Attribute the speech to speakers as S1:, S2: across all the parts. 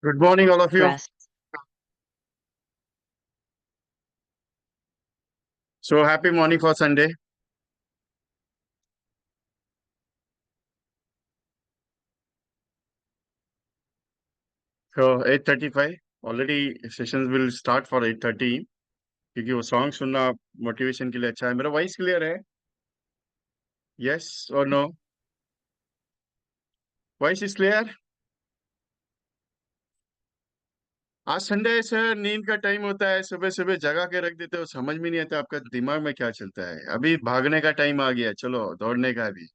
S1: Good morning, all of you.
S2: Rest.
S1: So happy morning for Sunday. So 8:35 already sessions will start for 8:30 क्योंकि वो song सुनना motivation के लिए अच्छा है। मेरा वॉइस क्लियर है? यस और नो? Voice is clear? आज संडे है सर, नींद का टाइम होता है, सुबह सुबह जगा के रख देते हो, समझ में नहीं आता आपका दिमाग में क्या चलता है। अभी भागने का टाइम आ गया, चलो दौड़ने का भी।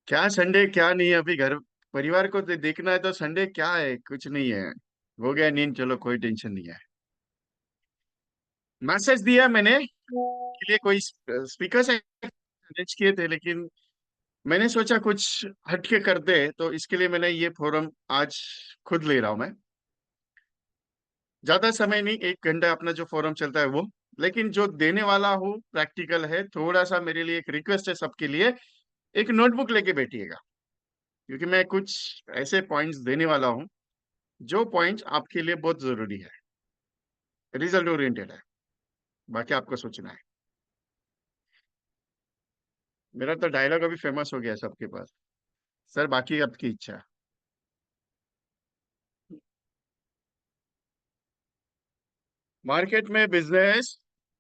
S1: क्या संडे क्या नहीं है, अभी घर परिवार को देखना है तो संडे क्या है, कुछ नहीं है। हो गया नींद, चलो कोई टेंशन नहीं है। मैसेज दिया मैंने के लिए, कोई स्पीकर से अरेंज किए थे, लेकिन मैंने सोचा कुछ हटके करते, तो इसके लिए मैंने ये फोरम आज खुद ले रहा हूं मैं। ज्यादा समय नहीं, 1 घंटा अपना जो फोरम चलता है वो। लेकिन जो देने वाला हूँ प्रैक्टिकल है, थोड़ा सा मेरे लिए एक रिक्वेस्ट है सबके लिए, एक नोटबुक लेके बैठिएगा, क्योंकि मैं कुछ ऐसे पॉइंट्स देने वाला हूँ जो पॉइंट्स आपके लिए बहुत जरूरी है, रिजल्ट ओरिएंटेड है। बाकी आपको सोचना है। मेरा तो डायलॉग अभी फेमस हो गया है सबके पास। सर बाकी आपकी इच्छा। मार्केट में बिजनेस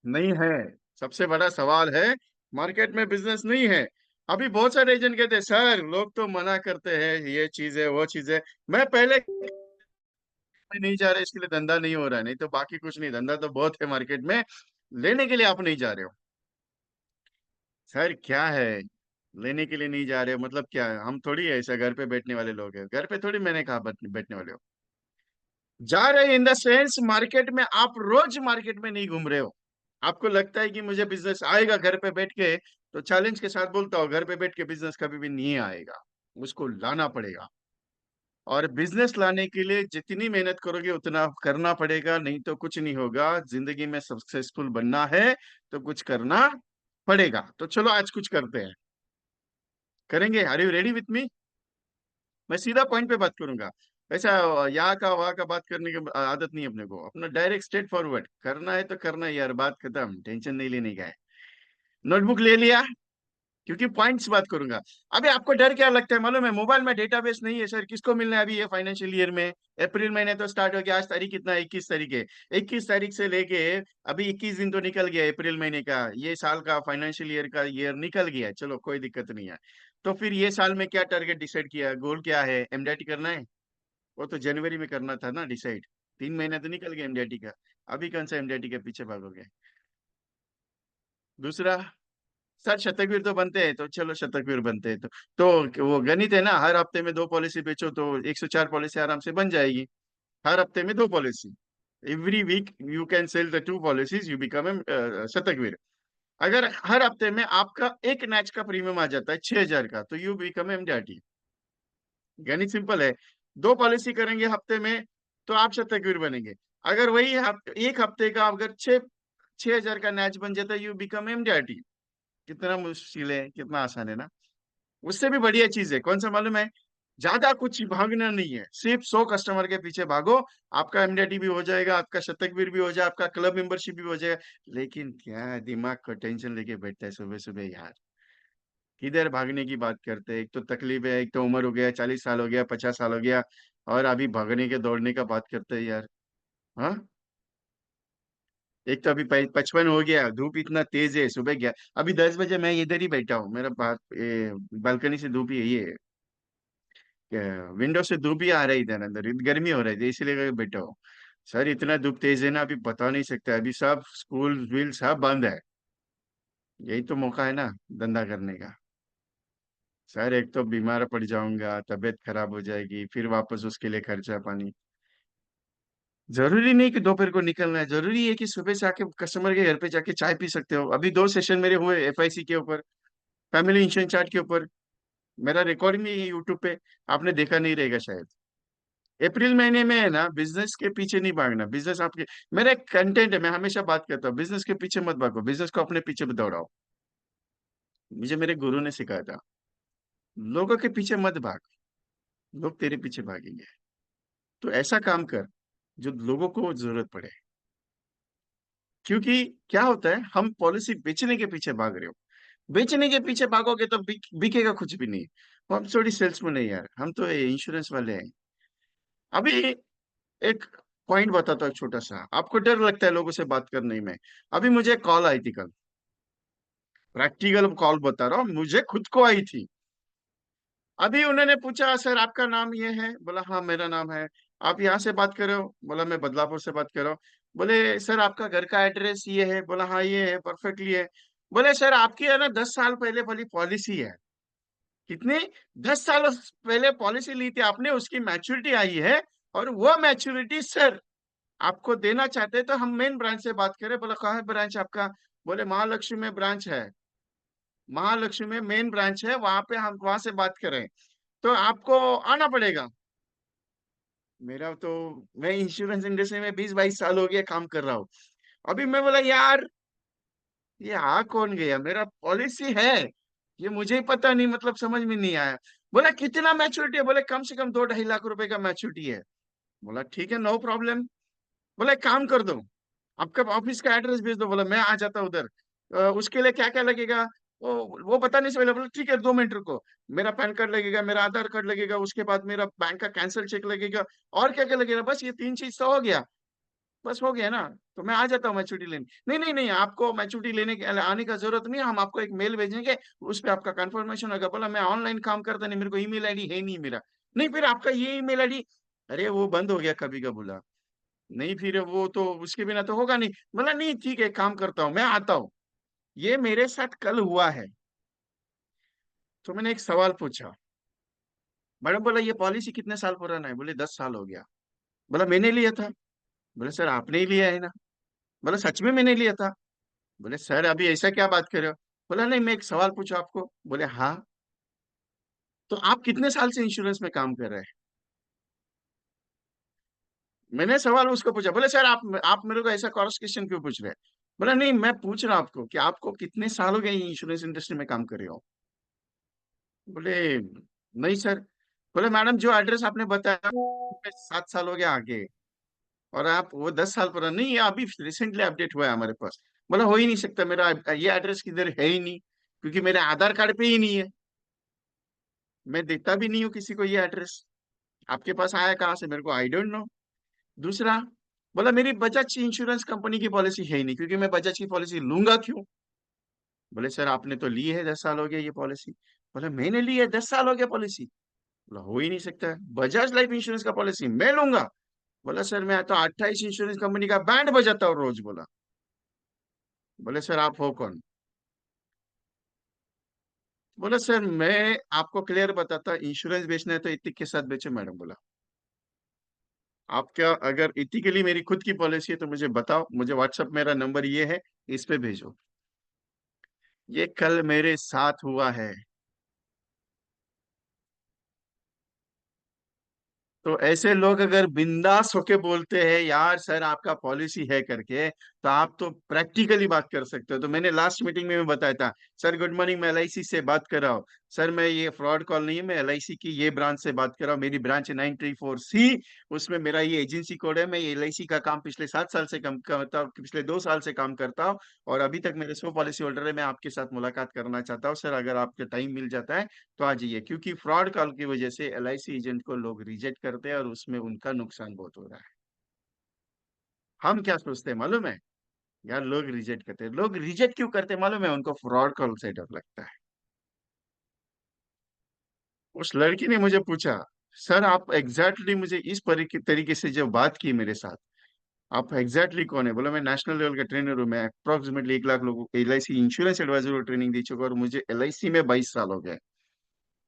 S1: नहीं है, सबसे बड़ा सवाल है। मार्केट में बिजनेस नहीं है। अभी बहुत सारे एजेंट कहते हैं सर, लोग तो मना करते हैं, ये चीज है वो चीज है। मैं पहले नहीं जा रहा, इसके लिए धंधा नहीं हो रहा है, नहीं तो बाकी कुछ नहीं, धंधा तो बहुत है मार्केट में। लेने के लिए आप नहीं जा रहे हो। सर क्या है, लेने के लिए नहीं जा रहे हो मतलब क्या है? हम थोड़ी ऐसा घर पे बैठने वाले लोग हैं, घर पे थोड़ी मैंने कहा बैठने वाले हो। जा रहे इन द सेंस, मार्केट में आप रोज मार्केट में नहीं घूम रहे हो। आपको लगता है कि मुझे बिजनेस आएगा घर पे बैठ के, तो चैलेंज के साथ बोलता हूँ, घर पे बैठ के बिजनेस कभी भी नहीं आएगा। उसको लाना पड़ेगा। और बिजनेस लाने के लिए जितनी मेहनत करोगे उतना करना पड़ेगा, नहीं तो कुछ नहीं होगा। जिंदगी में सक्सेसफुल बनना है तो कुछ करना पड़ेगा। तो चलो आज कुछ करते हैं, करेंगे। Are you ready with me? मैं सीधा पॉइंट पे बात करूंगा। ऐसा यहाँ का वहाँ का बात करने की आदत नहीं है अपने को। अपना डायरेक्ट स्ट्रेट फॉरवर्ड करना है तो करना है यार, बात खत्म, टेंशन नहीं लेने का है। नोटबुक ले लिया? क्योंकि पॉइंट्स बात करूंगा। अभी आपको डर क्या लगता है मालूम है? मोबाइल में डेटाबेस नहीं है सर, किसको मिलना है अभी ये फाइनेंशियल ईयर में? अप्रैल महीने तो स्टार्ट हो गया, आज तारीख कितना है? 21 तारीख है। 21 तारीख से लेके अभी 21 दिन तो निकल गया अप्रैल महीने का, ये साल का फाइनेंशियल ईयर का ईयर निकल गया है। चलो कोई दिक्कत नहीं है। तो फिर ये साल में क्या टारगेट डिसाइड किया, गोल क्या है? एमडीटी करना है? वो तो जनवरी में करना था ना डिसाइड। 3 महीने तो निकल गए एमडीटी का। अभी कौन सा एमडीटी के पीछे भागोगे? दूसरा, सर शतकवीर तो बनते हैं, तो चलो शतकवीर बनते हैं तो वो गणित है ना, हर हफ्ते में 2 पॉलिसी बेचो तो 104 पॉलिसी आराम से बन जाएगी। हर हफ्ते में 2 policy, every week you can sell the 2 policies, you become a शतकवीर। अगर हर हफ्ते में आपका एक मैच का प्रीमियम आ जाता है 6,000 का, तो यू बिकम एमडीटी। गणित सिंपल है। 2 पॉलिसी करेंगे हफ्ते में तो आप शतकवीर बनेंगे। अगर वही एक हफ्ते का अगर 6,000 का मैच बन जाता है, यू बिकम एमडीटी। कितना मुश्किल है, कितना आसान है ना। उससे भी बढ़िया चीज है कौन सा मालूम है? ज्यादा कुछ भागना नहीं है, सिर्फ 100 कस्टमर के पीछे भागो। आपका एमडीटी भी हो जाएगा, आपका शतकवीर भी हो जाएगा, आपका क्लब मेंबरशिप भी हो जाएगा। लेकिन क्या दिमाग को टेंशन लेके बैठता है सुबह सुबह यार। किधर भागने की बात करते हैं? एक तो तकलीफ है, एक तो उम्र हो गया, 40 साल हो गया, 50 साल हो गया, और अभी भागने के दौड़ने का बात करते हैं यार। हाँ, एक तो अभी 55 हो गया, धूप इतना तेज है, सुबह गया। अभी 10 बजे मैं इधर ही बैठा हूँ, मेरा बालकनी से धूप ही है ये, विंडो से धूप ही आ रही थी अंदर, गर्मी हो रही थी इसीलिए बैठा हूँ। सर इतना धूप तेज है ना, अभी बता नहीं सकता, अभी सब स्कूल व्हील सब बंद है। यही तो मौका है ना धंधा करने का। सर एक तो बीमार पड़ जाऊंगा, तबीयत खराब हो जाएगी, फिर वापस उसके लिए खर्चा पानी। जरूरी नहीं कि दोपहर को निकलना है, जरूरी है कि सुबह से आके कस्टमर के घर पे जाके चाय पी सकते हो। अभी 2 सेशन मेरे हुए एफआईसी के ऊपर, फैमिली इंश्योरेंस चार्ट के ऊपर। मेरा रिकॉर्डिंग भी है यूट्यूब पे, आपने देखा नहीं रहेगा शायद। अप्रैल महीने में है ना, बिजनेस के पीछे नहीं भागना। बिजनेस आपके, मेरा एक कंटेंट है, मैं हमेशा बात करता हूँ, बिजनेस के पीछे मत भागो, बिजनेस को अपने पीछे दौड़ाओ। मुझे मेरे गुरु ने सिखाया था, लोगों के पीछे मत भाग, लोग तेरे पीछे भागेंगे। तो ऐसा काम कर जो लोगों को जरूरत पड़े। क्योंकि क्या होता है, हम पॉलिसी बेचने के पीछे भाग रहे हो। बेचने के पीछे भागोगे तो बिकेगा कुछ भी नहीं। हम थोड़ी सेल्समैन है यार, हम तो इंश्योरेंस वाले हैं। अभी एक पॉइंट बताता हूँ, एक छोटा सा। आपको डर लगता है लोगों से बात करने में। अभी मुझे कॉल आई थी कल, प्रैक्टिकल कॉल बता रहा हूँ, मुझे खुद को आई थी। अभी उन्होंने पूछा, सर आपका नाम ये है? बोला हाँ मेरा नाम है। आप यहाँ से बात कर रहे हो? बोला मैं बदलापुर से बात कर रहा हूँ। बोले सर आपका घर का एड्रेस ये है? बोला हाँ ये है, परफेक्टली है। बोले सर आपकी है ना 10 साल पहले वाली पॉलिसी है। कितनी? 10 साल पहले पॉलिसी ली थी आपने, उसकी मैच्योरिटी आई है। और वो मैच्योरिटी सर आपको देना चाहते हैं, तो हम मेन ब्रांच से बात करें। बोला कहाँ है ब्रांच आपका? बोले महालक्ष्मी में ब्रांच है। महालक्ष्मी में मेन ब्रांच है, वहां पे हम वहां से बात करें, तो आपको आना पड़ेगा। मेरा तो, मैं इंश्योरेंस इंडस्ट्री में 20-22 साल हो गया काम कर रहा हूँ। अभी मैं बोला यार, ये आ कौन गया, मेरा पॉलिसी है, ये मुझे ही पता नहीं, मतलब समझ में नहीं आया। बोला कितना मैच्योरिटी है? बोले कम से कम 2-2.5 लाख रुपए का मैच्योरिटी है। बोला ठीक है, नो प्रॉब्लम। बोला एक काम कर दो, आपका ऑफिस का एड्रेस भेज दो। बोला मैं आ जाता हूँ उधर। उसके लिए क्या क्या लगेगा? वो बताने से पहले बोला ठीक है 2 मिनट रुको। मेरा पैन कार्ड लगेगा, मेरा आधार कार्ड लगेगा, उसके बाद मेरा बैंक का कैंसिल चेक लगेगा। और क्या क्या लगेगा? बस ये 3 चीज तो हो गया। बस हो गया ना? तो मैं आ जाता हूँ मैच्योरिटी लेने। नहीं नहीं नहीं, आपको मैच्योरिटी लेने के आने का जरूरत नहीं है, हम आपको एक मेल भेजेंगे, उस पर आपका कंफर्मेशन होगा। बोला मैं ऑनलाइन काम करता नहीं, मेरे को ईमेल आईडी है नहीं मेरा। नहीं फिर आपका ये ईमेल आईडी, अरे वो बंद हो गया कभी का। बोला नहीं फिर वो तो उसके बिना तो होगा नहीं। बोला नहीं ठीक है, काम करता हूँ, मैं आता हूँ। ये मेरे साथ कल हुआ है। तो मैंने एक सवाल पूछा, मैडम बोला ये पॉलिसी कितने साल पुराना है? बोले 10 साल हो गया। बोला मैंने लिया था। बोले सर आपने ही लिया है ना? बोला सच में मैंने लिया था। बोले सर अभी ऐसा क्या बात कर रहे हो? बोला नहीं मैं एक सवाल पूछा आपको। बोले हाँ। तो आप कितने साल से इंश्योरेंस में काम कर रहे हैं? मैंने सवाल उसको पूछा। बोले सर आप मेरे को ऐसा क्रॉस क्वेश्चन क्यों पूछ रहे हैं? बोला नहीं मैं पूछ रहा हूं आपको कि आपको कितने साल हो गए इंश्योरेंस इंडस्ट्री में काम कर रहे हो? बोले नहीं सर। बोले मैडम जो एड्रेस आपने बताया 7 साल हो गया आगे, और आप वो 10 साल पुराना नहीं, ये अभी रिसेंटली अपडेट हुआ है हमारे पास। बोला हो ही नहीं सकता, मेरा ये एड्रेस किधर है ही नहीं, क्योंकि मेरे आधार कार्ड पे ही नहीं है। मैं देता भी नहीं हूँ किसी को ये एड्रेस। आपके पास आया कहाँ से मेरे को आई डोंट नो। दूसरा, बोला मेरी बजाज इंश्योरेंस कंपनी की पॉलिसी है ही नहीं, क्योंकि मैं बजाज की पॉलिसी लूंगा क्यों? बोले सर आपने तो ली है, 10 साल हो गया ये पॉलिसी। बोला मैंने ली है, 10 साल हो गया पॉलिसी। बोला हो ही नहीं सकता, बजाज लाइफ इंश्योरेंस का पॉलिसी मैं लूंगा। बोला सर मैं तो 28 इंश्योरेंस कंपनी का बैंड बजाता हूँ रोज। बोला, बोले सर आप हो कौन? बोला सर मैं आपको क्लियर बताता, इंश्योरेंस बेचना है तो इतिक के साथ बेचो मैडम। बोला आपका अगर इथिकली मेरी खुद की पॉलिसी है तो मुझे बताओ, मुझे व्हाट्सअप मेरा नंबर ये है, इस पे भेजो। ये कल मेरे साथ हुआ है। तो ऐसे लोग अगर बिंदास होके बोलते हैं यार सर आपका पॉलिसी है करके, तो आप तो प्रैक्टिकली बात कर सकते हो। तो मैंने लास्ट मीटिंग में भी बताया था, सर गुड मॉर्निंग मैं एलआईसी से बात कर रहा हूँ। सर मैं ये फ्रॉड कॉल नहीं है, मैं एलआईसी की ये ब्रांच से बात कर रहा हूँ, मेरी ब्रांच है 934C। उसमें मेरा ये एजेंसी कोड है। मैं ये एलआईसी का काम पिछले 7 साल से काम करता हूँ, पिछले 2 साल से काम करता हूँ। और अभी तक मेरे 100 पॉलिसी होल्डर है। मैं आपके साथ मुलाकात करना चाहता हूँ सर, अगर आपका टाइम मिल जाता है तो आ जाइए। क्योंकि फ्रॉड कॉल की वजह से एलआईसी एजेंट को लोग रिजेक्ट करते हैं और उसमें उनका नुकसान बहुत हो रहा है। हम क्या सोचते हैं मालूम है? यार लोग रिजेक्ट करते हैं, लोग रिजेक्ट क्यों करते हैं मालूम है? उनको फ्रॉड कॉल से डर लगता है। उस लड़की ने मुझे पूछा, सर आप एग्जैक्टली मुझे इस तरीके से जब बात की मेरे साथ, आप एग्जैक्टली कौन है? बोला मैं नेशनल लेवल का ट्रेनर हूँ, मैं अप्रोक्सीमेटली 1 लाख लोगों को एलआईसी इंश्योरेंस एडवाइजर को ट्रेनिंग दे चुका, और मुझे एलआईसी में 22 साल हो गए।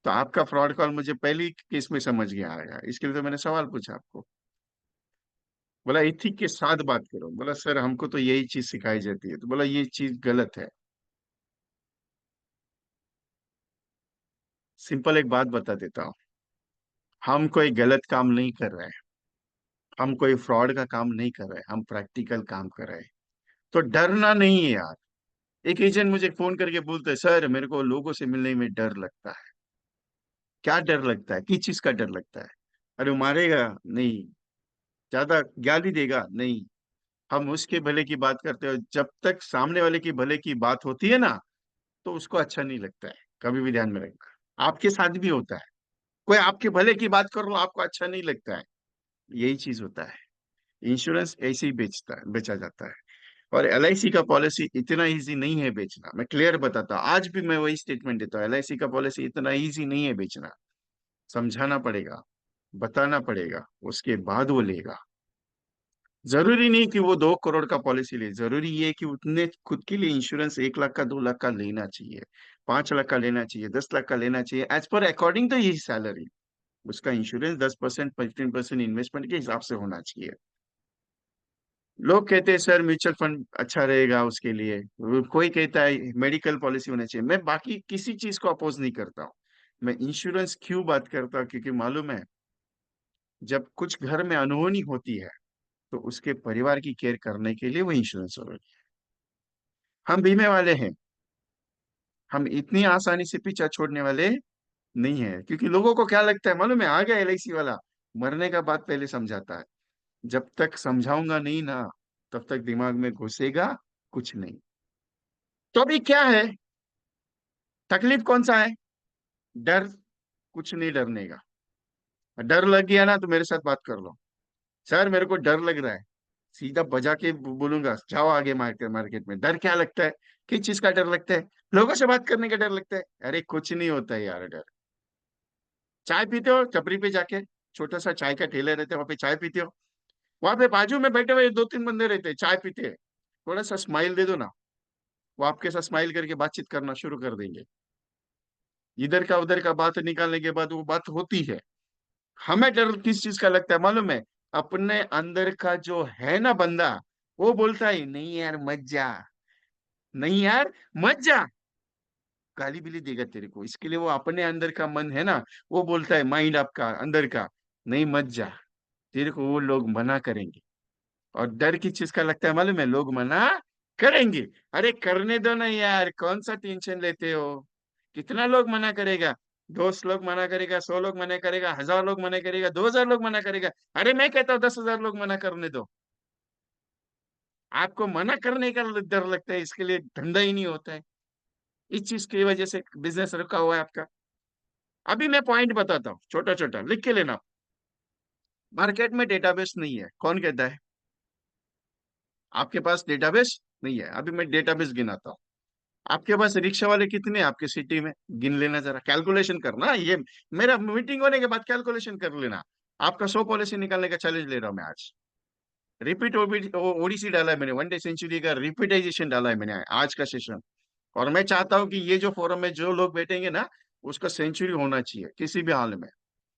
S1: तो आपका फ्रॉड कॉल मुझे पहली केस में समझ गया आएगा, इसके लिए तो मैंने सवाल पूछा आपको। बोला इथिक के साथ बात करो। बोला सर हमको तो यही चीज सिखाई जाती है। तो बोला ये चीज गलत है। सिंपल एक बात बता देता हूँ, हम कोई गलत काम नहीं कर रहे हैं, हम कोई फ्रॉड का काम नहीं कर रहे हैं, हम प्रैक्टिकल काम कर रहे हैं। तो डरना नहीं है यार। एक एजेंट मुझे फोन करके बोलते हैं सर मेरे को लोगों से मिलने में डर लगता है। क्या डर लगता है? किस चीज का डर लगता है? अरे वो मारेगा नहीं, ज्यादा गाली देगा नहीं। हम उसके भले की बात करते हो, जब तक सामने वाले की भले की बात होती है ना, तो उसको अच्छा नहीं लगता है। कभी भी ध्यान में रखना, आपके साथ भी होता है। कोई आपके भले की बात कर लो, आपको अच्छा नहीं लगता है। यही चीज होता है। इंश्योरेंस ऐसे ही बेचा जाता है। और एलआईसी का पॉलिसी इतना इजी नहीं है बेचना। मैं क्लियर बताता हूँ, आज भी मैं वही स्टेटमेंट देता हूँ, एलआईसी का पॉलिसी इतना इजी नहीं है बेचना। समझाना पड़ेगा, बताना पड़ेगा, उसके बाद वो लेगा। जरूरी नहीं कि वो 2 करोड़ का पॉलिसी ले, जरूरी ये है कि उतने खुद के लिए इंश्योरेंस 1 लाख का, 2 लाख का लेना चाहिए, 5 लाख का लेना चाहिए, 10 लाख का लेना चाहिए, एज पर अकॉर्डिंग टू ये सैलरी। उसका इंश्योरेंस 10% 15% इन्वेस्टमेंट के हिसाब से होना चाहिए। लोग कहते हैं सर म्यूचुअल फंड अच्छा रहेगा उसके लिए, कोई कहता है मेडिकल पॉलिसी होना चाहिए। मैं बाकी किसी चीज को अपोज नहीं करता हूँ। मैं इंश्योरेंस क्यों बात करता हूँ, क्योंकि मालूम है, जब कुछ घर में अनहोनी होती है तो उसके परिवार की केयर करने के लिए वो इंश्योरेंस जरूरी है। हम बीमे वाले हैं, हम इतनी आसानी से पीछा छोड़ने वाले नहीं है। क्योंकि लोगों को क्या लगता है मालूम है, आ गया एलआईसी वाला, मरने का बात पहले समझाता है। जब तक समझाऊंगा नहीं ना, तब तक दिमाग में घुसेगा कुछ नहीं। तो अभी क्या है, तकलीफ कौन सा है? डर। कुछ नहीं डरने का। डर लग गया ना तो मेरे साथ बात कर लो। सर मेरे को डर लग रहा है, सीधा बजा के बोलूंगा जाओ आगे मार्केट मार्केट में। डर क्या लगता है? किस चीज का डर लगता है? लोगों से बात करने का डर लगता है। अरे कुछ नहीं होता है यार डर। चाय पीते हो टपरी पे जाके, छोटा सा चाय का ठेले रहते हैं, वहां पे चाय पीते हो। वहां पे बाजू में बैठे हुए 2-3 बंदे रहते हैं, चाय पीते हैं। थोड़ा सा स्माइल दे दो ना, वो आपके साथ स्माइल करके बातचीत करना शुरू कर देंगे। इधर का उधर का बात निकालने के बाद वो बात होती है। हमें डर किस चीज का लगता है मालूम है? अपने अंदर का जो है ना बंदा, वो बोलता है नहीं यार मत जा, नहीं यार मत जा, गाली बिली देगा तेरे को। इसके लिए वो अपने अंदर का मन है ना, वो बोलता है, माइंड आपका अंदर का, नहीं मत जा, तेरे को वो लोग मना करेंगे। और डर किस चीज का लगता है मालूम है? लोग मना करेंगे। अरे करने दो ना यार, कौन सा टेंशन लेते हो? कितना लोग मना करेगा? 200 लोग मना करेगा, 100 लोग मना करेगा, 1000 लोग मना करेगा, 2000 लोग मना करेगा। अरे मैं कहता हूँ 10,000 लोग मना करने दो। आपको मना करने का डर लगता है, इसके लिए धंधा ही नहीं होता है। इस चीज की वजह से बिजनेस रुका हुआ है आपका। अभी मैं पॉइंट बताता हूँ, छोटा छोटा लिख के लेना। मार्केट में डेटाबेस नहीं है, कौन कहता है? आपके पास डेटाबेस नहीं है। अभी मैं डेटाबेस गिनाता हूँ। आपके पास रिक्शा वाले कितने हैं आपके सिटी में? गिन लेना जरा, कैलकुलेशन करना ये। मेरा मीटिंग होने के बाद कैलकुलेशन कर लेना। आपका 100 पॉलिसी निकालने का चैलेंज ले रहा हूं मैं आज। रिपीट ओडीसी डाला है मैंने, 1 डे सेंचुरी का रिपीटाइजेशन डाला है मैंने आज का सेशन। और मैं चाहता हूं कि ये जो फोरम में जो लोग बैठेंगे ना, उसका सेंचुरी होना चाहिए किसी भी हाल में।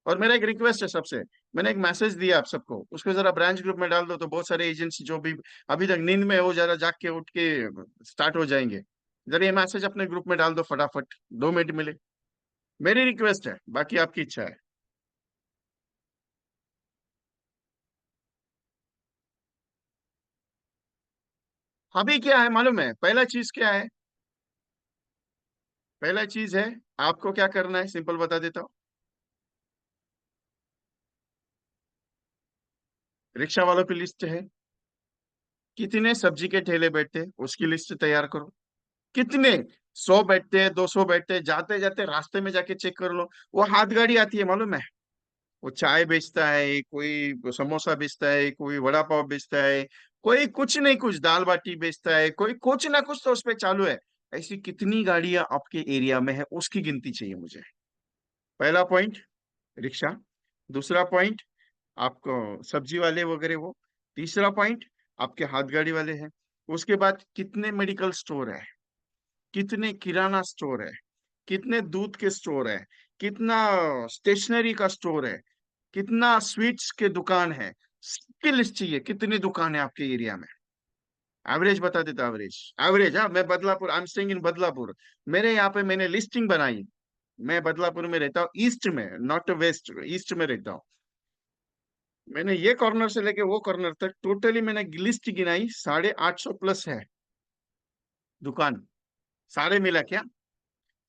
S1: और मेरा एक रिक्वेस्ट है सबसे, मैंने एक मैसेज दिया आप सबको, उसको जरा ब्रांच ग्रुप में डाल दो, तो बहुत सारे एजेंट्स जो भी अभी तक नींद में है, वो जरा जाग के उठ के स्टार्ट हो जाएंगे। जरा ये मैसेज अपने ग्रुप में डाल दो फटाफट, 2 मिनट मिले। मेरी रिक्वेस्ट है, बाकी आपकी इच्छा है। अभी क्या है मालूम है, पहला चीज क्या है? पहला चीज है, आपको क्या करना है, सिंपल बता देता हूँ। रिक्शा वालों की लिस्ट है, कितने सब्जी के ठेले बैठते हैं उसकी लिस्ट तैयार करो। कितने, 100 बैठते हैं, 200 बैठते हैं, जाते जाते रास्ते में जाके चेक कर लो। वो हाथ गाड़ी आती है मालूम है, वो चाय बेचता है, कोई समोसा बेचता है, कोई वड़ा पाव बेचता है, कोई कुछ नहीं कुछ दाल बाटी बेचता है, कोई कुछ ना कुछ तो उस पे चालू है। ऐसी कितनी गाड़ियां आपके एरिया में है, उसकी गिनती चाहिए मुझे। पहला पॉइंट, रिक्शा। दूसरा पॉइंट, आपको सब्जी वाले वगैरह वो। तीसरा पॉइंट, आपके हाथ गाड़ी वाले हैं। उसके बाद कितने मेडिकल स्टोर है, कितने किराना स्टोर है, कितने दूध के स्टोर है, कितना स्टेशनरी का स्टोर है, कितना स्वीट्स के दुकान है, सबकी लिस्ट चाहिए। कितनी दुकान है आपके एरिया में? एवरेज बता देता, एवरेज। एवरेज, हाँ, मैं Badlapur, I am staying in Badlapur. मेरे यहाँ पे मैंने लिस्टिंग बनाई। मैं बदलापुर में रहता हूँ, ईस्ट में, नॉट वेस्ट, ईस्ट में रहता हूँ। मैंने ये कॉर्नर से लेके वो कॉर्नर तक टोटली मैंने लिस्ट गिनाई, 850 प्लस है दुकान, सारे मिला क्या।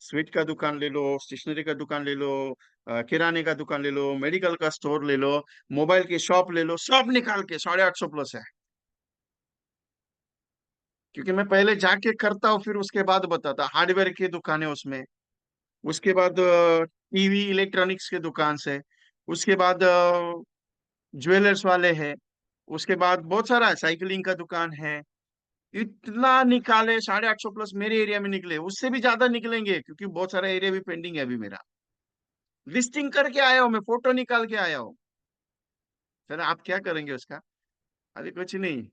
S1: स्वीट का दुकान ले लो, स्टेशनरी का दुकान ले लो, किराने का दुकान ले लो, मेडिकल का स्टोर ले लो, मोबाइल की शॉप ले लो, सब निकाल के 850 प्लस है। क्योंकि मैं पहले जाके करता हूँ, फिर उसके बाद बताता। हार्डवेयर की दुकान है उसमें, उसके बाद टीवी इलेक्ट्रॉनिक्स के दुकान से, उसके बाद ज्वेलर्स वाले हैं, उसके बाद बहुत सारा साइकिलिंग का दुकान है। इतना निकाले, 850 प्लस मेरे एरिया में निकले, उससे भी ज्यादा निकलेंगे क्योंकि बहुत सारा एरिया भी पेंडिंग है अभी मेरा। लिस्टिंग करके आया हूँ मैं, फोटो निकाल के आया हूँ। सर आप क्या करेंगे उसका? अभी कुछ नहीं।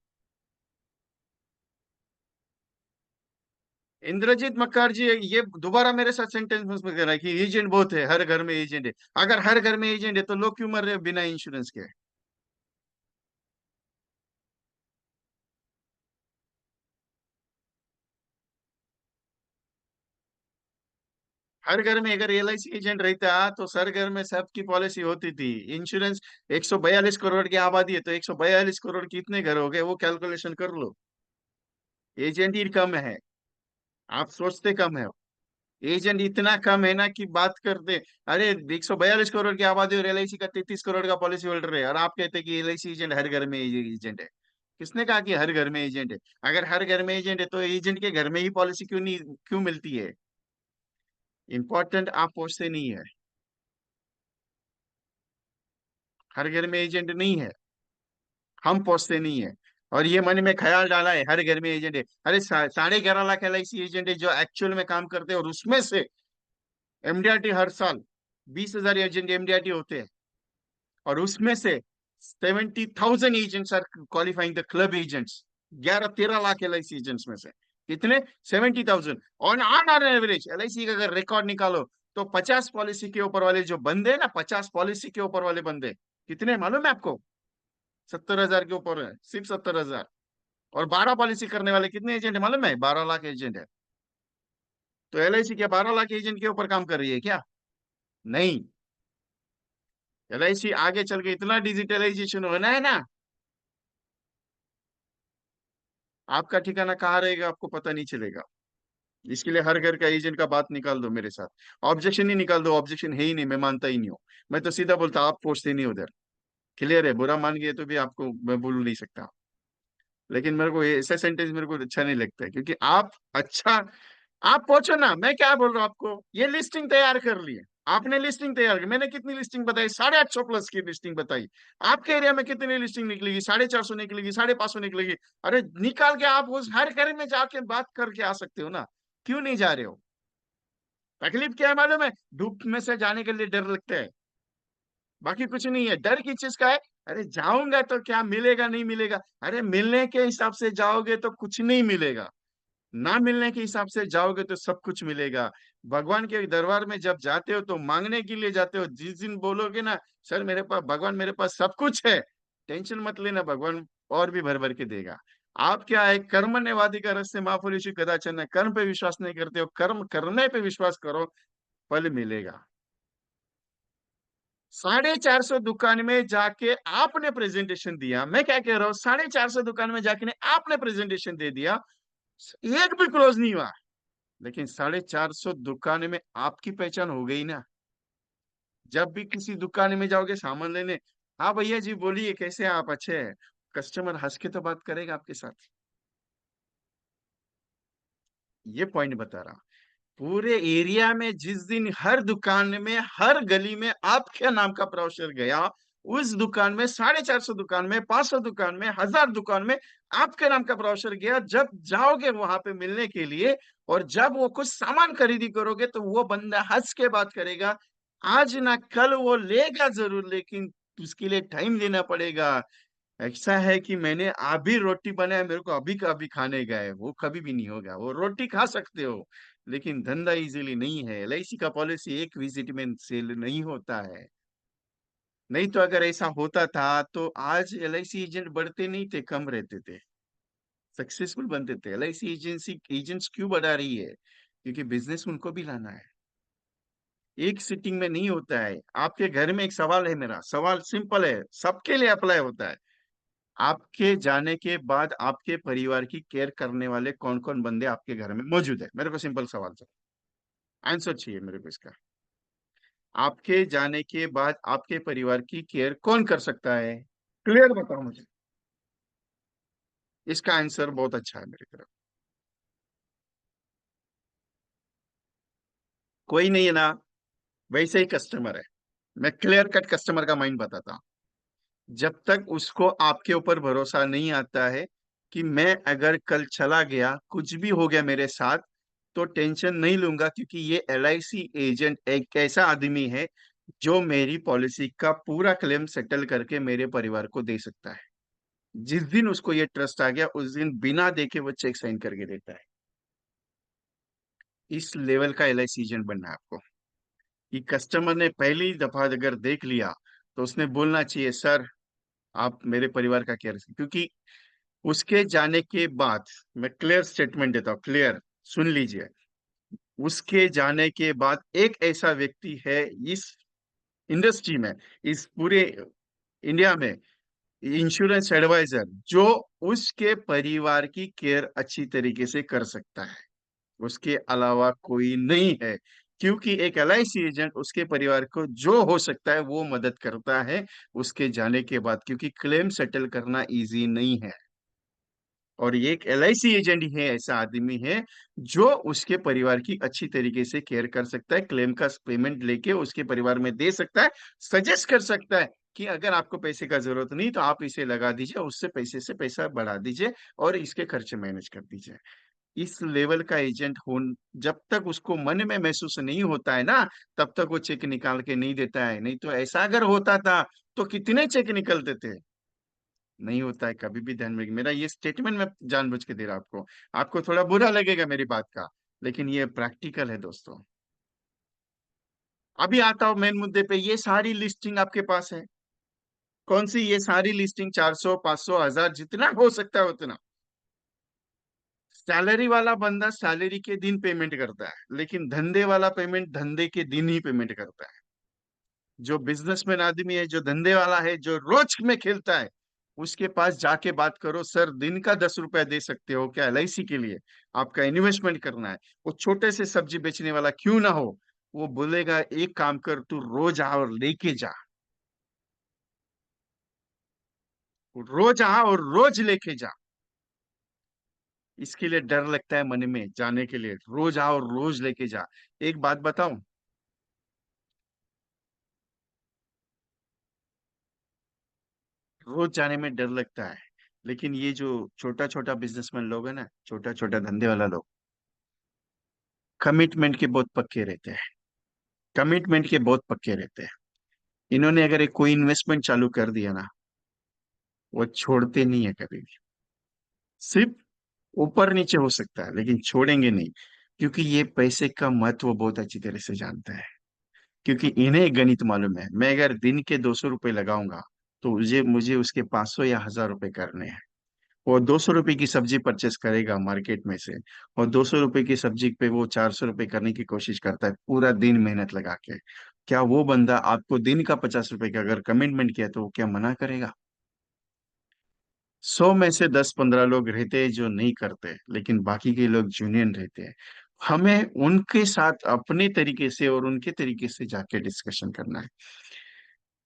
S1: इंद्रजीत मक्कार जी, ये दोबारा मेरे साथ सेंटेंस में कह रहा है कि एजेंट बहुत है, हर घर में एजेंट है। अगर हर घर में एजेंट है तो लोग क्यों मर रहे हैं बिना इंश्योरेंस के? हर घर में अगर एलआईसी एजेंट रहता तो सर घर में सबकी पॉलिसी होती थी। इंश्योरेंस, 142 करोड़ की आबादी है तो 142 करोड़ कितने घर हो गए वो कैलकुलेशन कर लो। एजेंट ही कम है, आप सोचते कम है। एजेंट इतना कम है ना कि बात करते। अरे 142 करोड़ की आबादी और एलआईसी का 33 करोड़ का पॉलिसी होल्डर है, और आप कहते हैं कि एलआईसी एजेंट हर घर में एजेंट है। किसने कहा कि हर घर में एजेंट है? अगर हर घर में एजेंट है तो एजेंट के घर में ही पॉलिसी क्यों नहीं, क्यों मिलती है? इंपॉर्टेंट आप पूछते नहीं है। हर घर में एजेंट नहीं है, हम पहुंचते नहीं है। और ये मन में ख्याल डाला है हर घर में एजेंट है। अरे 11.5 लाख एलआईसी एजेंट है जो एक्चुअल में काम करते हैं, और उसमें से एमडीआरटी हर साल 20,000 एजेंट एमडीआरटी होते हैं, और उसमें से 70,000 agents are qualifying the club agents. 11-13 lakh LIC agents में से कितने? 70,000। ऑन एवरेज एलआईसी का अगर रिकॉर्ड निकालो तो 50 पॉलिसी के ऊपर वाले जो बंदे हैं ना, 50 पॉलिसी के ऊपर वाले बंदे कितने मालूम है आपको? 70,000 के ऊपर है, सिर्फ 70,000। और 12 पॉलिसी करने वाले कितने एजेंट है मालूम है? 12 लाख एजेंट है। तो एलआईसी क्या 12 लाख एजेंट के ऊपर काम कर रही है क्या? नहीं। एलआईसी आगे चल के इतना डिजिटलाइजेशन होना है ना, आपका ठिकाना कहाँ रहेगा आपको पता नहीं चलेगा। इसके लिए हर घर का एजेंट का बात निकाल दो मेरे साथ। ऑब्जेक्शन ही निकाल दो, ऑब्जेक्शन है ही नहीं, मैं मानता ही नहीं हूँ। मैं तो सीधा बोलता आप पहुंचते नहीं उधर। क्लियर है? बुरा मान गए तो भी आपको मैं बोल नहीं सकता। लेकिन मेरे को ऐसा सेंटेंस मेरे को अच्छा नहीं लगता है, क्योंकि आप अच्छा, आप पूछो ना, मैं क्या बोल रहा हूँ आपको। ये लिस्टिंग तैयार कर ली है, आपने लिस्टिंग तैयार की, मैंने कितनी लिस्टिंग बताई? 850 प्लस की लिस्टिंग बताई। आपके एरिया में कितनी लिस्टिंग निकलेगी? 450 निकलेगी, 550 निकलेगी। अरे निकाल के आप उस हर घर में जाके बात करके आ सकते हो ना, क्यों नहीं जा रहे हो? तकलीफ क्या है मालूम है? धूप में से जाने के लिए डर लगता है, बाकी कुछ नहीं है। डर किस चीज का है? अरे जाऊंगा तो क्या मिलेगा, नहीं मिलेगा? अरे मिलने के हिसाब से जाओगे तो कुछ नहीं मिलेगा, ना मिलने के हिसाब से जाओगे तो सब कुछ मिलेगा। भगवान के दरबार में जब जाते हो तो मांगने के लिए जाते हो। जिस दिन बोलोगे ना, सर मेरे पास, भगवान मेरे पास सब कुछ है, टेंशन मत लेना, भगवान और भी भर भर के देगा। आप क्या है, कर्मण्यवादी का रस्ते माफुलिशी कदाचन है। कर्म पे विश्वास नहीं करते हो, कर्म करने पे विश्वास करो, फल मिलेगा। 450 दुकान में जाके आपने प्रेजेंटेशन दिया, मैं क्या कह रहा हूँ, 450 दुकान में जाके ने आपने प्रेजेंटेशन दे दिया, एक भी क्लोज नहीं हुआ। लेकिन 450 दुकान में आपकी पहचान हो गई ना। जब भी किसी दुकान में जाओगे सामान लेने, हाँ भैया जी बोलिए कैसे हैं आप, अच्छे हैं, कस्टमर हंस के तो बात करेगा आपके साथ। ये पॉइंट बता रहा हूं। पूरे एरिया में जिस दिन हर दुकान में, हर गली में आपके नाम का ब्रोशर गया, उस दुकान में, 450 दुकान में, 500 दुकान में, 1000 दुकान में आपके नाम का ब्रोशर गया, जब जाओगे वहां पे मिलने के लिए, और जब वो कुछ सामान खरीदी करोगे तो वो बंदा हंस के बात करेगा। आज ना कल वो लेगा जरूर, लेकिन उसके लिए टाइम देना पड़ेगा। ऐसा है कि मैंने अभी रोटी बनाया, मेरे को अभी का अभी खाने गए, वो कभी भी नहीं होगा। वो रोटी खा सकते हो, लेकिन धंधा इजीली नहीं है। एलआईसी का पॉलिसी एक विजिट में सेल नहीं होता है। नहीं तो अगर ऐसा होता था तो आज एलआईसी एजेंट बढ़ते नहीं थे, कम रहते थे, सक्सेसफुल बनते थे। एलआईसी एजेंसी एजेंट्स क्यों बढ़ा रही है? क्योंकि बिजनेस उनको भी लाना है, एक सिटिंग में नहीं होता है। आपके घर में एक सवाल है, मेरा सवाल सिंपल है, सबके लिए अप्लाई होता है। आपके जाने के बाद आपके परिवार की केयर करने वाले कौन कौन बंदे आपके घर में मौजूद है? मेरे को सिंपल सवाल सर। आंसर चाहिए मेरे को इसका। आपके जाने के बाद आपके परिवार की केयर कौन कर सकता है? क्लियर बताओ मुझे। इसका आंसर बहुत अच्छा है मेरी तरफ। कोई नहीं है ना? वैसे ही कस्टमर है। मैं क्लियर कट कस्टमर का माइंड बताता हूँ। जब तक उसको आपके ऊपर भरोसा नहीं आता है कि मैं अगर कल चला गया, कुछ भी हो गया मेरे साथ, तो टेंशन नहीं लूंगा, क्योंकि ये LIC एजेंट एक ऐसा आदमी है जो मेरी पॉलिसी का पूरा क्लेम सेटल करके मेरे परिवार को दे सकता है। जिस दिन उसको ये ट्रस्ट आ गया, उस दिन बिना देखे वो चेक साइन करके देता है। इस लेवल का LIC एजेंट बनना है आपको, कि कस्टमर ने पहली दफा अगर देख लिया तो उसने बोलना चाहिए, सर आप मेरे परिवार का केयर, क्योंकि उसके जाने के बाद, मैं क्लियर स्टेटमेंट देता हूँ, क्लियर सुन लीजिए। उसके जाने के बाद एक ऐसा व्यक्ति है इस इंडस्ट्री में, इस पूरे इंडिया में, इंश्योरेंस एडवाइजर, जो उसके परिवार की केयर अच्छी तरीके से कर सकता है। उसके अलावा कोई नहीं है। क्योंकि एक LIC एजेंट उसके परिवार को जो हो सकता है वो मदद करता है उसके जाने के बाद, क्योंकि क्लेम सेटल करना इजी नहीं है। और ये एक LIC एजेंट ही है, ऐसा आदमी है जो उसके परिवार की अच्छी तरीके से केयर कर सकता है, क्लेम का पेमेंट लेके उसके परिवार में दे सकता है, सजेस्ट कर सकता है कि अगर आपको पैसे का जरूरत नहीं तो आप इसे लगा दीजिए, उससे पैसे से पैसा बढ़ा दीजिए और इसके खर्चे मैनेज कर दीजिए। इस लेवल का एजेंट हो, जब तक उसको मन में महसूस नहीं होता है ना, तब तक वो चेक निकाल के नहीं देता है। नहीं तो ऐसा अगर होता था तो कितने चेक निकलते थे। नहीं होता है, कभी भी ध्यान में मेरा ये स्टेटमेंट मैं जानबूझ के दे रहा हूं आपको। आपको थोड़ा बुरा लगेगा मेरी बात का, लेकिन ये प्रैक्टिकल है दोस्तों। अभी आता हूं मेन मुद्दे पे। ये सारी लिस्टिंग आपके पास है। कौन सी ये सारी लिस्टिंग? 400, 500, 1000, जितना हो सकता है उतना। सैलरी वाला बंदा सैलरी के दिन पेमेंट करता है, लेकिन धंधे वाला पेमेंट धंधे के दिन ही पेमेंट करता है। जो बिजनेसमैन आदमी है, जो धंधे वाला है, जो रोज में खेलता है, उसके पास जाके बात करो, सर दिन का 10 रुपया दे सकते हो क्या LIC के लिए? आपका इन्वेस्टमेंट करना है। वो छोटे से सब्जी बेचने वाला क्यों ना हो, वो बोलेगा एक काम कर, तू रोज आ और लेके जा। रोज आ और रोज लेके जा। इसके लिए डर लगता है मन में जाने के लिए, रोज आ और रोज लेके जा। एक बात बताऊं, रोज जाने में डर लगता है, लेकिन ये जो छोटा छोटा बिजनेसमैन लोग है ना, छोटा छोटा धंधे वाला लोग, कमिटमेंट के बहुत पक्के रहते हैं। कमिटमेंट के बहुत पक्के रहते हैं। इन्होंने अगर एक कोई इन्वेस्टमेंट चालू कर दिया ना, वो छोड़ते नहीं है कभी भी। सिर्फ ऊपर नीचे हो सकता है, लेकिन छोड़ेंगे नहीं, क्योंकि ये पैसे का महत्व बहुत अच्छी तरह से जानते हैं। क्योंकि इन्हें गणित मालूम है, मैं अगर दिन के 200 रुपये लगाऊंगा तो मुझे मुझे उसके 500 या 1000 रुपये करने हैं। वो 200 रुपये की सब्जी परचेस करेगा मार्केट में से, और 200 रुपये की सब्जी पे वो 400 रुपये करने की कोशिश करता है पूरा दिन मेहनत लगा के। क्या वो बंदा आपको दिन का 50 रुपये का अगर कमिटमेंट किया तो वो क्या मना करेगा? 100 में से 10-15 लोग रहते हैं जो नहीं करते, लेकिन बाकी के लोग जूनियन रहते हैं। हमें उनके साथ अपने तरीके से और उनके तरीके से जाके डिस्कशन करना है।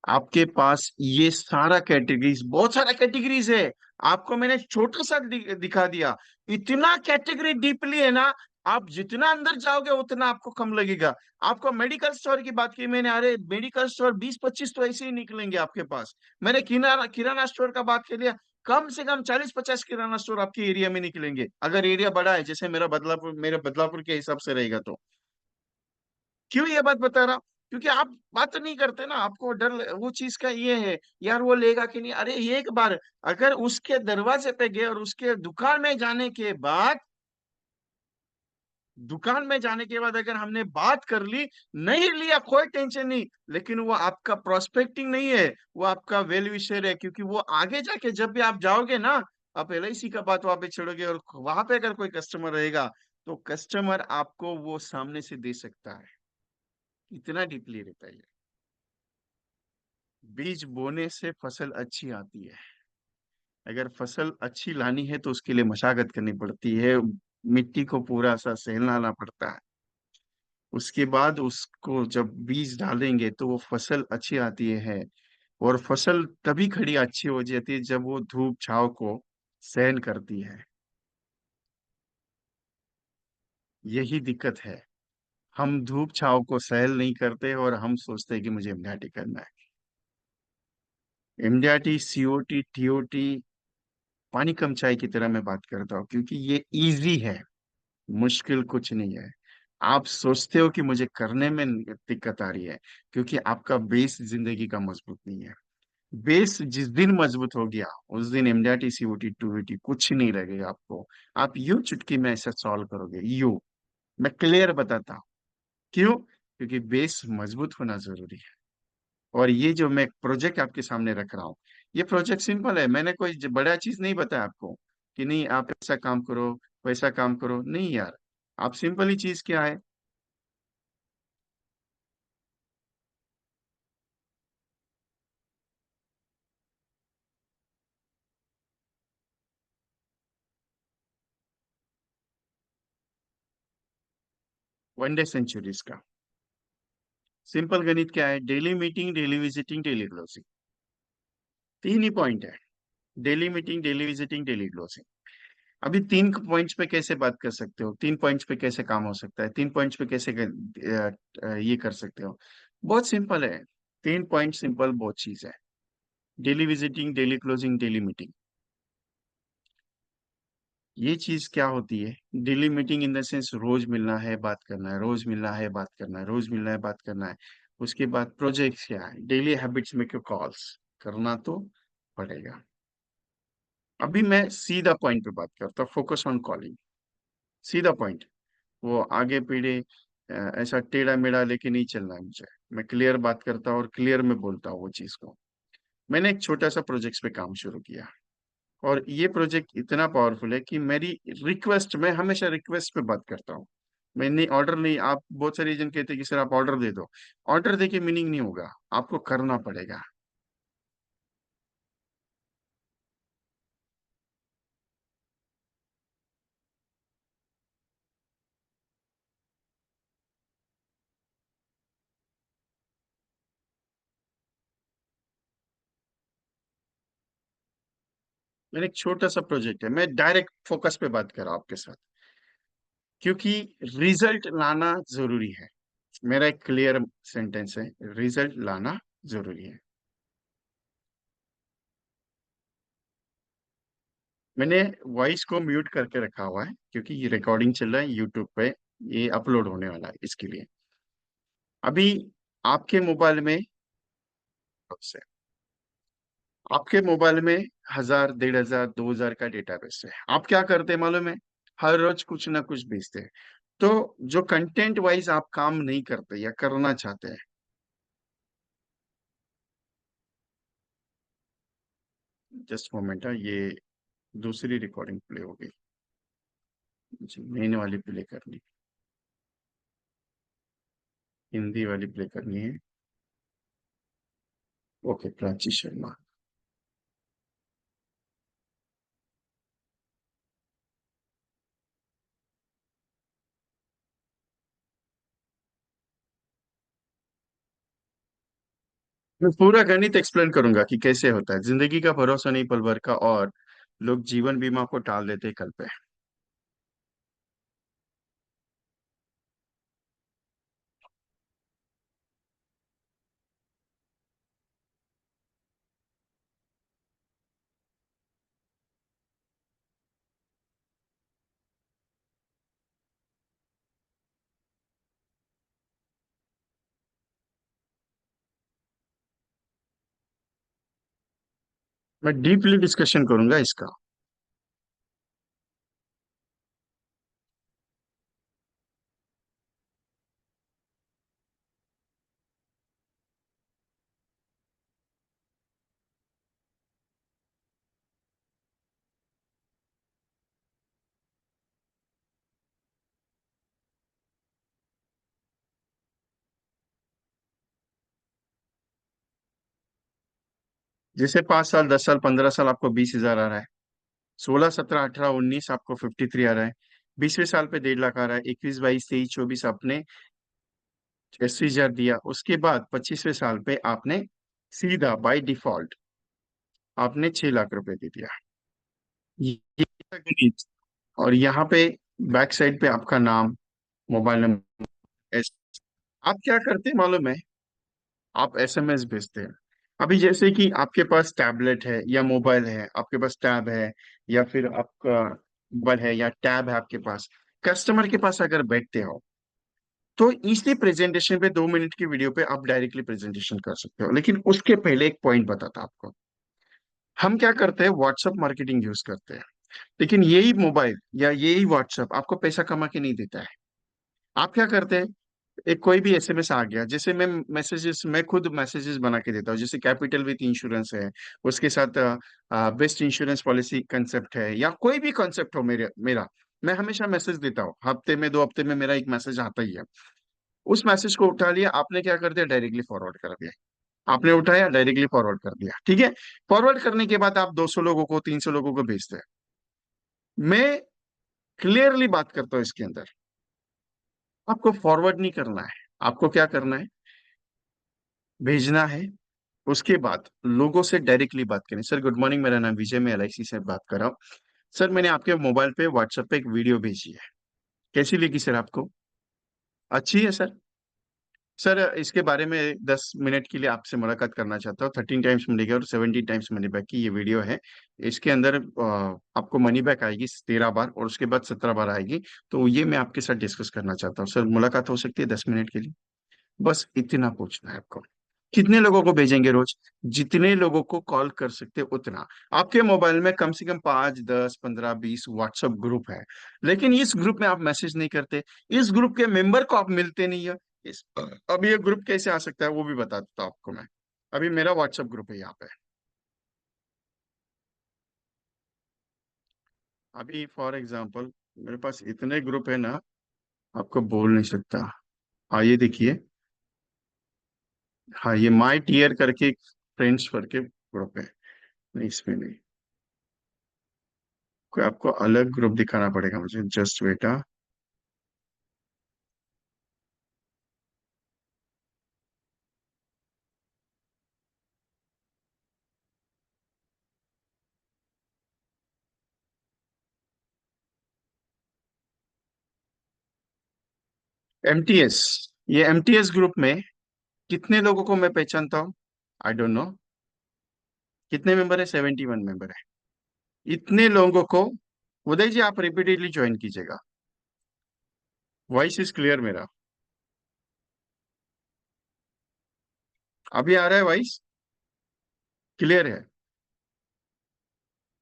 S1: आपके पास ये सारा कैटेगरीज, बहुत सारा कैटेगरीज है। आपको मैंने छोटा सा दिखा दिया। इतना कैटेगरी डीपली है ना, आप जितना अंदर जाओगे उतना आपको कम लगेगा। आपको मेडिकल स्टोर की बात की मैंने, अरे मेडिकल स्टोर 20-25 तो ऐसे ही निकलेंगे आपके पास। मैंने किराना किराना स्टोर का बात कर लिया, कम से कम 40-50 किराना स्टोर आपके एरिया में निकलेंगे, अगर एरिया बड़ा है, जैसे मेरे बदलापुर के हिसाब से रहेगा तो। क्यों ये बात बता रहा हूं? क्योंकि आप बात नहीं करते ना, आपको डर वो चीज का ये है, यार वो लेगा कि नहीं। अरे एक बार अगर उसके दरवाजे पे गए और उसके दुकान में जाने के बाद अगर हमने बात कर ली, नहीं लिया कोई टेंशन नहीं, लेकिन वो आपका प्रोस्पेक्टिंग नहीं है, वो आपका वेल विशर है। क्योंकि वो आगे जाके जब भी आप जाओगे ना, आप LIC का बात वहां पे छोड़ोगे और वहां पे अगर कोई कस्टमर रहेगा, तो कस्टमर आपको वो सामने से दे सकता है। इतना डीपली रहता है ये। बीज बोने से फसल अच्छी आती है। अगर फसल अच्छी लानी है तो उसके लिए मशागत करनी पड़ती है, मिट्टी को पूरा सा सहलाना पड़ता है। उसके बाद उसको जब बीज डालेंगे तो वो फसल अच्छी आती है। और फसल तभी खड़ी अच्छी हो जाती है जब वो धूप छांव को सहन करती है। यही दिक्कत है। हम धूप छांव को सहन नहीं करते और हम सोचते हैं कि मुझे एमडीआरटी करना है। एमडीआरटी, सीओटी, टीओटी पानी कम चाय की तरह मैं बात करता हूँ, क्योंकि ये इजी है, मुश्किल कुछ नहीं है। आप सोचते हो कि मुझे करने में दिक्कत आ रही है, क्योंकि आपका बेस जिंदगी का मजबूत नहीं है। बेस जिस दिन मजबूत हो गया, उस दिन एमडीआरटी, सीओटी, टूईटी कुछ नहीं लगेगा आपको। आप यूं चुटकी में ऐसा सॉल्व करोगे, यूं। मैं क्लियर बताता हूँ क्यों। क्योंकि बेस मजबूत होना जरूरी है। और ये जो मैं प्रोजेक्ट आपके सामने रख रहा हूँ, ये प्रोजेक्ट सिंपल है। मैंने कोई बड़ा चीज नहीं बताया आपको कि नहीं आप ऐसा काम करो, वैसा काम करो, नहीं यार। आप सिंपल ही चीज क्या है। वनडे सेंचुरीज का सिंपल गणित क्या है, daily meeting, daily visiting, daily closing. तीन ही पॉइंट है। Daily meeting, daily visiting, daily closing. अभी तीन पॉइंट्स पे कैसे बात कर सकते हो, तीन पॉइंट्स पे कैसे काम हो सकता है, तीन पॉइंट्स पे कैसे ये कर सकते हो। बहुत सिंपल है। तीन पॉइंट सिंपल बहुत चीज है। Daily visiting, daily closing, daily meeting. ये चीज क्या होती है। Daily meeting in the sense रोज मिलना है, बात करना है, रोज मिलना है, बात करना है, रोज मिलना है, बात करना है। उसके बाद प्रोजेक्ट क्या है, डेली हैबिट्स में क्यों कॉल्स करना तो पड़ेगा। अभी मैं सीधा पॉइंट पे बात करता हूँ, फोकस ऑन कॉलिंग। सीधा पॉइंट। वो आगे पीढ़े ऐसा टेढ़ा मेढ़ा लेके नहीं चलना है मुझे। मैं क्लियर बात करता हूँ और क्लियर में बोलता हूँ वो चीज को। मैंने एक छोटा सा प्रोजेक्ट पे काम शुरू किया, और ये प्रोजेक्ट इतना पावरफुल है कि मेरी रिक्वेस्ट, मैं हमेशा रिक्वेस्ट पे बात करता हूँ। मैं नहीं, ऑर्डर नहीं। आप बहुत सारे एजेंट कहते हैं कि सर आप ऑर्डर दे दो। ऑर्डर दे के मीनिंग नहीं होगा, आपको करना पड़ेगा। मैंने एक छोटा सा प्रोजेक्ट है, मैं डायरेक्ट फोकस पे बात कर रहा हूँ आपके साथ, क्योंकि रिजल्ट लाना जरूरी है। मेरा एक क्लियर सेंटेंस है, रिजल्ट लाना जरूरी है। मैंने वॉइस को म्यूट करके रखा हुआ है, क्योंकि ये रिकॉर्डिंग चल रहा है यूट्यूब पे, ये अपलोड होने वाला है इसके लिए। अभी आपके मोबाइल में, से आपके मोबाइल में 1000, 1500, 2000 का डेटाबेस है। आप क्या करते हैं मालूम है, हर रोज कुछ ना कुछ भेजते हैं। तो जो कंटेंट वाइज आप काम नहीं करते या करना चाहते हैं, जस्ट मोमेंट है, ये दूसरी रिकॉर्डिंग प्ले हो गई। जी, मेन वाली प्ले करनी, हिंदी वाली प्ले करनी है। ओके, प्राची शर्मा। मैं पूरा गणित एक्सप्लेन करूंगा कि कैसे होता है। जिंदगी का भरोसा नहीं पल भर का, और लोग जीवन बीमा को टाल देते हैं कल पे। मैं डीपली डिस्कशन करूंगा इसका। जैसे 5 साल, 10 साल, 15 साल आपको 20,000 आ रहा है। 16, 17, 18, 19 आपको 53 आ रहा है। 20वें साल पे 1.5 लाख आ रहा है। 21, 22, 23, 24 अपने 80,000 दिया, उसके बाद 25वें साल पे आपने सीधा बाय डिफॉल्ट आपने 6 लाख रुपए दे दिया। ये था गणित। और यहाँ पे बैक साइड पे आपका नाम, मोबाइल नंबर। आप क्या करते हैं मालूम है? आप एसएमएस भेजते हैं। अभी जैसे कि आपके पास टैबलेट है या मोबाइल है, आपके पास टैब है या फिर आपका मोबाइल है या टैब है आपके पास, कस्टमर के पास अगर बैठते हो तो इसी प्रेजेंटेशन पे 2 मिनट की वीडियो पे आप डायरेक्टली प्रेजेंटेशन कर सकते हो। लेकिन उसके पहले एक पॉइंट बताता आपको। हम क्या करते हैं, व्हाट्सएप मार्केटिंग यूज करते हैं। लेकिन यही मोबाइल या यही व्हाट्सएप आपको पैसा कमा के नहीं देता है। आप क्या करते हैं, एक कोई भी एसएमएस आ गया, जैसे मैं खुद मैसेजेस बना के देता हूँ। जैसे कैपिटल विथ इंश्योरेंस है, उसके साथ बेस्ट इंश्योरेंस पॉलिसी कंसेप्ट है, या कोई भी कंसेप्ट हो मेरे मेरा, मैं हमेशा मैसेज देता हूँ। हफ्ते में 2 हफ्ते में मेरा एक मैसेज आता ही है। उस मैसेज को उठा लिया आपने, क्या कर दिया, डायरेक्टली फॉरवर्ड कर दिया। आपने उठाया, डायरेक्टली फॉरवर्ड कर दिया, ठीक है। फॉरवर्ड करने के बाद आप 200 लोगों को, 300 लोगों को भेजते हैं। मैं क्लियरली बात करता हूँ इसके अंदर, आपको फॉरवर्ड नहीं करना है। आपको क्या करना है, भेजना है। उसके बाद लोगों से डायरेक्टली बात करें। सर गुड मॉर्निंग, मेरा नाम विजय, मैं एलआईसी से बात कर रहा हूँ। सर मैंने आपके मोबाइल पे व्हाट्सएप पे एक वीडियो भेजी है, कैसी लगी सर आपको? अच्छी है सर। सर इसके बारे में 10 मिनट के लिए आपसे मुलाकात करना चाहता हूँ। 13 टाइम्स मनी बैक और 17 टाइम्स मनी बैक की ये वीडियो है। इसके अंदर आपको मनी बैक आएगी 13 बार और उसके बाद 17 बार आएगी। तो ये मैं आपके साथ डिस्कस करना चाहता हूँ। सर मुलाकात हो सकती है 10 मिनट के लिए? बस इतना पूछना है आपको। कितने लोगों को भेजेंगे रोज? जितने लोगों को कॉल कर सकते उतना। आपके मोबाइल में कम से कम 5, 10, 15, 20 व्हाट्सएप ग्रुप है, लेकिन इस ग्रुप में आप मैसेज नहीं करते। इस ग्रुप के मेंबर को आप मिलते नहीं है। अब ये ग्रुप कैसे आ सकता है वो भी बता देता हूं आपको मैं। अभी मेरा व्हाट्सएप ग्रुप है यहाँ पे। अभी फॉर एग्जांपल मेरे पास इतने ग्रुप है ना, आपको बोल नहीं सकता। हाँ ये देखिए, हाँ ये माई टीयर करके फ्रेंड्स करके ग्रुप है। नहीं इसमें नहीं, कोई आपको अलग ग्रुप दिखाना पड़ेगा मुझे, जस्ट बेटा। एमटीएस, ये एमटीएस ग्रुप में कितने लोगों को मैं पहचानता हूँ? I don't know. कितने मेंबर है? 71 मेंबर है। इतने लोगों को, उदय जी आप रिपीटेडली ज्वाइन कीजिएगा। वॉइस इज क्लियर मेरा? अभी आ रहा है वॉइस? क्लियर है?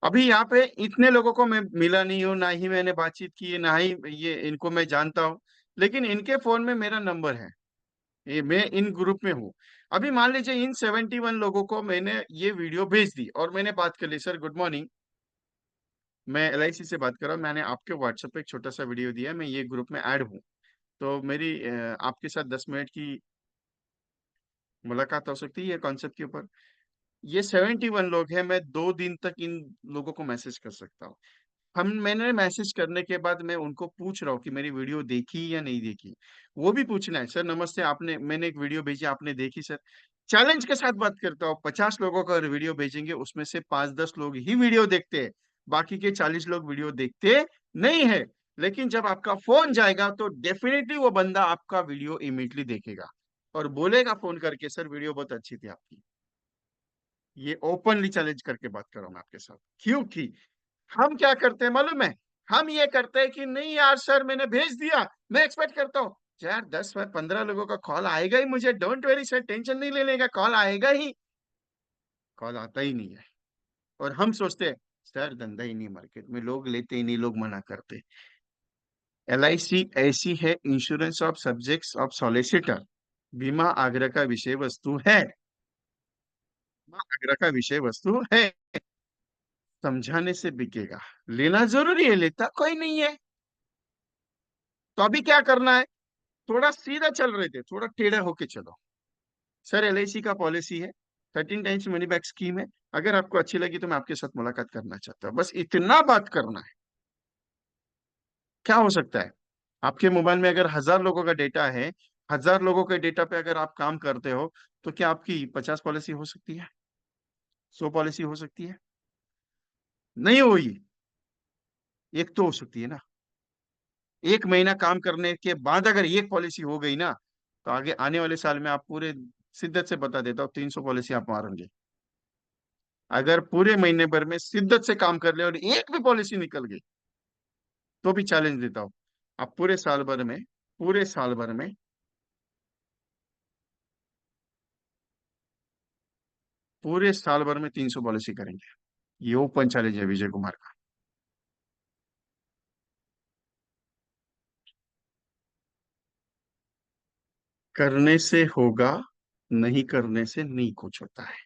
S1: अभी यहाँ पे इतने लोगों को मैं मिला नहीं हूँ, ना ही मैंने बातचीत की है, ना ही ये इनको मैं जानता हूँ। लेकिन इनके फोन में मेरा नंबर है, ये मैं इन ग्रुप में हूँ। अभी मान लीजिए इन 71 लोगों को मैंने ये वीडियो भेज दी और मैंने बात कर ली, सर गुड मॉर्निंग, मैं एलआईसी से बात कर रहा हूँ, मैंने आपके व्हाट्सएप पे एक छोटा सा वीडियो दिया है, मैं ये ग्रुप में ऐड हूँ। तो मेरी आपके साथ 10 मिनट की मुलाकात हो सकती है ये कॉन्सेप्ट के ऊपर। ये 71 लोग हैं, मैं 2 दिन तक इन लोगों को मैसेज कर सकता हूँ। हम मैंने मैसेज करने के बाद मैं उनको पूछ रहा हूँ कि मेरी वीडियो देखी या नहीं देखी। वो भी पूछना है, सर नमस्ते, आपने, मैंने एक वीडियो भेजी, आपने देखी सर? चैलेंज के साथ बात करता हूँ, 50 लोगों का अगर वीडियो भेजेंगे उसमें से 5-10 लोग ही वीडियो देखते हैं, बाकी के 40 लोग वीडियो देखते नहीं है। लेकिन जब आपका फोन जाएगा तो डेफिनेटली वो बंदा आपका वीडियो इमीडिएटली देखेगा और बोलेगा फोन करके, सर वीडियो बहुत अच्छी थी आपकी। ये ओपनली चैलेंज करके बात कर रहा हूं मैं आपके साथ। क्योंकि हम क्या करते हैं मालूम है, हम ये करते हैं कि नहीं यार सर मैंने भेज दिया, मैं एक्सपेक्ट करता हूँ यार 10 15 लोगों का कॉल आएगा ही, मुझे डोंट वेरी सर, टेंशन नहीं लेने का, कॉल आएगा ही। कॉल आता ही नहीं है। और हम सोचते हैं सर धंधा ही नहीं, मार्केट में लोग लेते ही नहीं, लोग मना करते। एलआईसी ऐसी है, insurance of subjects of solicitor, बीमा आग्रह का विषय वस्तु है। बीमा आग्रह का विषय वस्तु है। समझाने से बिकेगा, लेना जरूरी है, लेता कोई नहीं है। तो अभी क्या करना है, थोड़ा सीधा चल रहे थे, थोड़ा टेढ़ा होके चलो। सर एलआईसी का पॉलिसी है, 13 टाइम्स मनी बैक स्कीम है। अगर आपको अच्छी लगी तो मैं आपके साथ मुलाकात करना चाहता हूँ, बस इतना बात करना है। क्या हो सकता है, आपके मोबाइल में अगर 1000 लोगों का डेटा है 1000 लोगों के डेटा पे अगर आप काम करते हो, तो क्या आपकी 50 पॉलिसी हो सकती है? 100 पॉलिसी हो सकती है? नहीं हुई। एक तो हो सकती है ना। एक महीना काम करने के बाद अगर एक पॉलिसी हो गई ना, तो आगे आने वाले साल में आप पूरे, शिद्दत से बता देता हूँ, 300 पॉलिसी आप मारेंगे। अगर पूरे महीने भर में शिद्दत से काम कर ले और एक भी पॉलिसी निकल गई, तो भी चैलेंज देता हूँ, आप पूरे साल भर में 300 पॉलिसी करेंगे। ये ओपन चैलेंज है विजय कुमार का। करने से होगा, नहीं करने से नहीं कुछ होता है।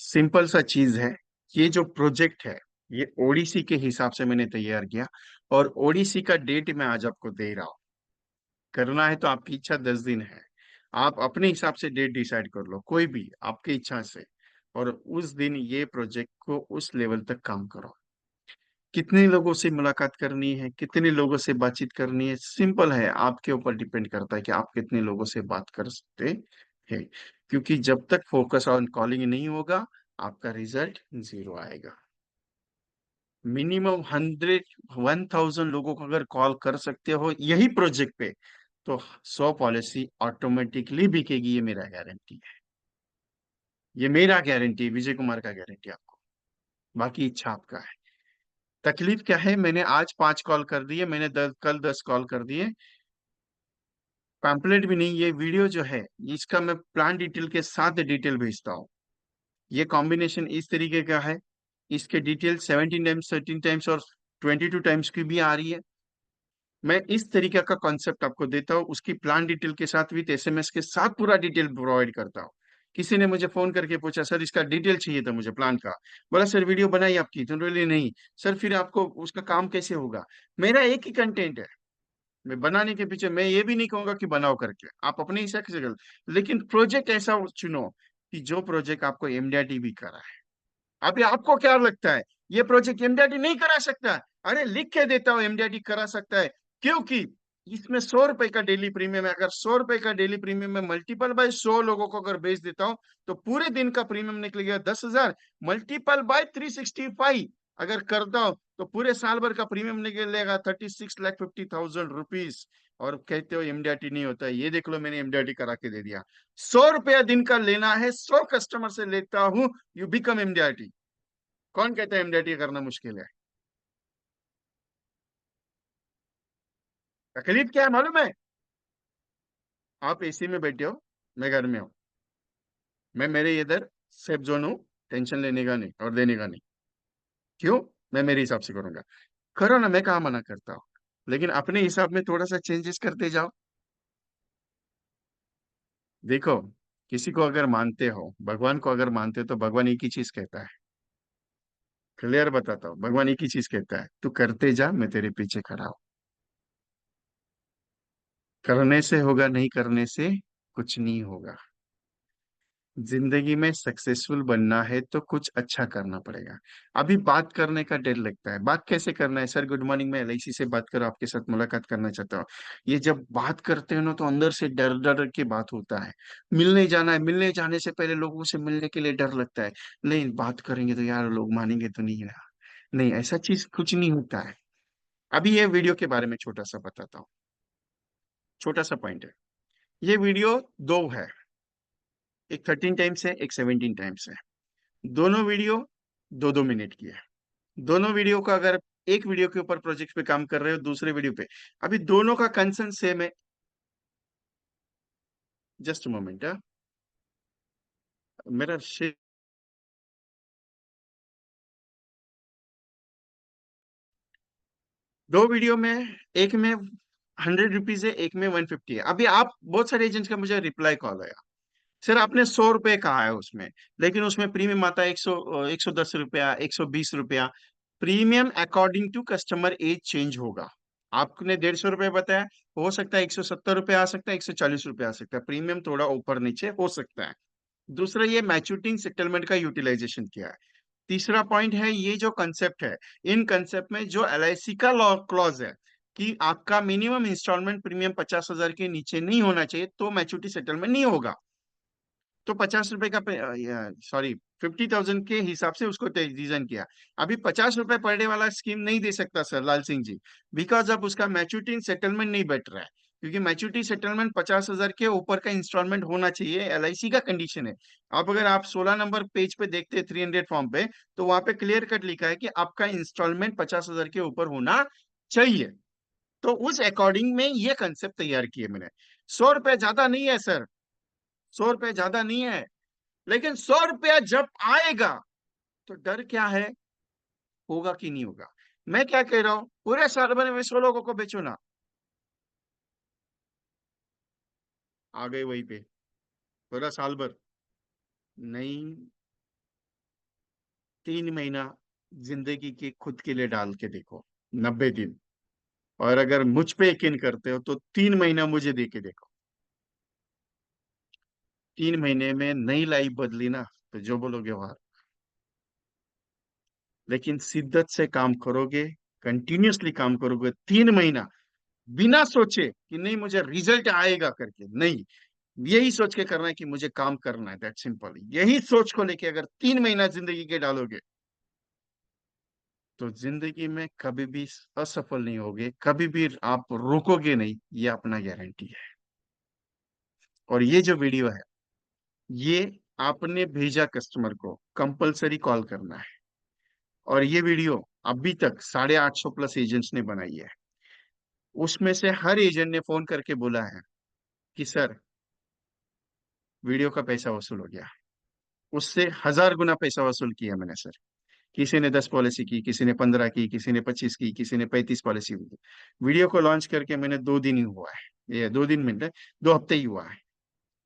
S1: सिंपल सा चीज है। ये जो प्रोजेक्ट है, ये ओडिसी के हिसाब से मैंने तैयार किया, और ओडिसी का डेट मैं आज आपको दे रहा हूँ। करना है तो आपकी इच्छा 10 दिन है। आप अपने हिसाब से डेट डिसाइड कर लो, कोई भी आपकी इच्छा से, और उस दिन ये प्रोजेक्ट को उस लेवल तक काम करो। कितने लोगों से मुलाकात करनी है, कितने लोगों से बातचीत करनी है, सिंपल है, आपके ऊपर डिपेंड करता है कि आप कितने लोगों से बात कर सकते हैं। क्योंकि जब तक फोकस ऑन कॉलिंग नहीं होगा, आपका रिजल्ट जीरो आएगा। मिनिमम 1000 लोगों को अगर कॉल कर सकते हो यही प्रोजेक्ट पे, तो 100 पॉलिसी ऑटोमेटिकली बिकेगी। ये मेरा गारंटी है। ये मेरा गारंटी है, विजय कुमार का गारंटी आपको। बाकी इच्छा आपका है। तकलीफ क्या है, मैंने आज 5 कॉल कर दिए, मैंने कल 10 कॉल कर दिए। पैम्पलेट भी नहीं, ये वीडियो जो है, इसका मैं प्लान डिटेल के साथ डिटेल भेजता हूँ। ये कॉम्बिनेशन इस तरीके का है। इसके डिटेल 17 टाइम्स, 13 टाइम्स और 22 टाइम्स की भी आ रही है। मैं इस तरीके का कॉन्सेप्ट आपको देता हूँ, उसकी प्लान डिटेल के साथ विद एसएमएस के साथ पूरा डिटेल प्रोवाइड करता हूँ। किसी ने मुझे फोन करके पूछा, सर इसका डिटेल चाहिए था मुझे प्लान का। बोला सर वीडियो बनाई आपकी, तो बोले नहीं सर, फिर आपको उसका काम कैसे होगा? मेरा एक ही कंटेंट है। मैं बनाने के पीछे मैं ये भी नहीं कहूंगा कि बनाओ करके, आप अपने हिसाब से कर, लेकिन प्रोजेक्ट ऐसा चुनो कि जो प्रोजेक्ट आपको एमडीआरटी भी करा। अभी आपको क्या लगता है ये प्रोजेक्ट एमडीआरटी नहीं करा सकता? अरे लिख के देता हूँ, एमडीआरटी करा सकता है। क्योंकि इसमें 100 रुपए का डेली प्रीमियम है। अगर 100 रुपए का डेली प्रीमियम में मल्टीपल बाय 100 लोगों को अगर बेच देता हूँ, तो पूरे दिन का प्रीमियम निकलेगा 10,000, मल्टीपल बाय 365 अगर करता हूँ, तो पूरे साल भर का प्रीमियम निकलेगा 36,50,000 रुपीज। और कहते हो एमडीआरटी नहीं होता है, ये देख लो मैंने एमडीआरटी करा के दे दिया। 100 रुपया दिन का लेना है, 100 कस्टमर से लेता हूं, यू बिकम एमडीआरटी। कौन कहता है एमडीआरटी करना मुश्किल है? तकलीफ क्या है मालूम है? आप एसी में बैठे हो, मैं घर में हूँ। मैं मेरे इधर सेफ जोन हूँ। टेंशन लेने का नहीं और देने का नहीं। क्यों? मैं मेरे हिसाब से करूंगा। करो ना, मैं कहाँ मना करता हूँ, लेकिन अपने हिसाब में थोड़ा सा चेंजेस करते जाओ। देखो, किसी को अगर मानते हो, भगवान को अगर मानते हो, तो भगवान एक ही चीज कहता है। क्लियर बताता हूँ, भगवान एक ही चीज कहता है, तू करते जा, मैं तेरे पीछे खड़ा हूं। करने से होगा, नहीं करने से कुछ नहीं होगा। जिंदगी में सक्सेसफुल बनना है तो कुछ अच्छा करना पड़ेगा। अभी बात करने का डर लगता है। बात कैसे करना है? सर गुड मॉर्निंग, मैं एलआईसी से बात करूं, आपके साथ मुलाकात करना चाहता हूँ। ये जब बात करते हो ना, तो अंदर से डर डर के बात होता है। मिलने जाना है, मिलने जाने से पहले लोगों से मिलने के लिए डर लगता है। नहीं, बात करेंगे तो यार लोग मानेंगे तो नहीं ना। नहीं, ऐसा चीज कुछ नहीं होता है। अभी ये वीडियो के बारे में छोटा सा बताता हूँ। छोटा सा पॉइंट है। ये वीडियो दो है, एक 13 टाइम्स है, एक 17 टाइम्स है। दोनों वीडियो 2-2 मिनट की है। दोनों वीडियो का अगर एक वीडियो के ऊपर प्रोजेक्ट पे काम कर रहे हो, दूसरे वीडियो पे, अभी दोनों का कंसर्न सेम है। Just moment. मेरा दो वीडियो में, एक में 100 रुपीज है, एक में 150 है। अभी आप बहुत सारे एजेंट्स का मुझे रिप्लाई कॉल आया, सर आपने 100 रुपए कहा है उसमें, लेकिन उसमें प्रीमियम आता है 110 रुपया, 120 रुपया। Premium according to customer age change होगा। आपने 150 रुपये बताया, हो सकता है 170 रुपये आ सकता है, 140 रुपये आ सकता है, प्रीमियम थोड़ा ऊपर नीचे हो सकता है। दूसरा, ये मैच्योरिटी सेटलमेंट का यूटिलाइजेशन किया है। तीसरा पॉइंट है, ये जो कंसेप्ट है, इन कंसेप्ट में जो एलआईसी का लॉ क्लॉज है, कि आपका मिनिमम इंस्टॉलमेंट प्रीमियम 50,000 के नीचे नहीं होना चाहिए, तो मैच्योरिटी सेटलमेंट नहीं होगा। तो 50 रुपए का, सॉरी, 50,000 के हिसाब से उसको डिजाइन किया। अभी 50 रुपए पर डे वाला स्कीम नहीं दे सकता सर लाल सिंह जी, बिकॉज अब उसका मैच्योरिटी सेटलमेंट नहीं बैठ रहा है। क्योंकि मैच्योरिटी सेटलमेंट 50,000 के ऊपर का इंस्टॉलमेंट होना चाहिए, एलआईसी का कंडीशन है। आप अगर आप 16 नंबर पेज पे देखते हैं 300 फॉर्म पे, तो वहां पे क्लियर कट लिखा है कि आपका इंस्टॉलमेंट 50,000 के ऊपर होना चाहिए। तो उस अकॉर्डिंग में ये कंसेप्ट तैयार किए मैंने। 100 रुपए ज्यादा नहीं है सर, 100 रुपए ज्यादा नहीं है, लेकिन 100 रुपया जब आएगा तो डर क्या है, होगा कि नहीं होगा। मैं क्या कह रहा हूं, पूरे साल भर में 100 लोगों को बेचो ना। आ गए वहीं पे, पूरा साल भर नहीं, 3 महीना जिंदगी के खुद के लिए डाल के देखो, 90 दिन। और अगर मुझ पे यकीन करते हो तो 3 महीना मुझे दे के देखो। 3 महीने में नई लाइफ बदली ना, तो जो बोलोगे वहां। लेकिन शिद्दत से काम करोगे, कंटिन्यूअसली काम करोगे 3 महीना, बिना सोचे कि नहीं मुझे रिजल्ट आएगा करके, नहीं, यही सोच के करना है कि मुझे काम करना है, दैट सिंपल। यही सोच को लेके अगर 3 महीना जिंदगी के डालोगे, तो जिंदगी में कभी भी असफल नहीं होगे, कभी भी आप रुकोगे नहीं, ये अपना गारंटी है। और ये जो वीडियो है, ये आपने भेजा कस्टमर को, कंपलसरी कॉल करना है। और ये वीडियो अभी तक 850 प्लस एजेंट्स ने बनाई है। उसमें से हर एजेंट ने फोन करके बोला है कि सर, वीडियो का पैसा वसूल हो गया। उससे 1000 गुना पैसा वसूल किया मैंने सर। किसी ने 10 पॉलिसी की, किसी ने 15 की, किसी ने 25 की, किसी ने 35 पॉलिसी की। वीडियो को लॉन्च करके मैंने 2 दिन ही हुआ है, ये 2 दिन मिनट है, 2 हफ्ते ही हुआ है।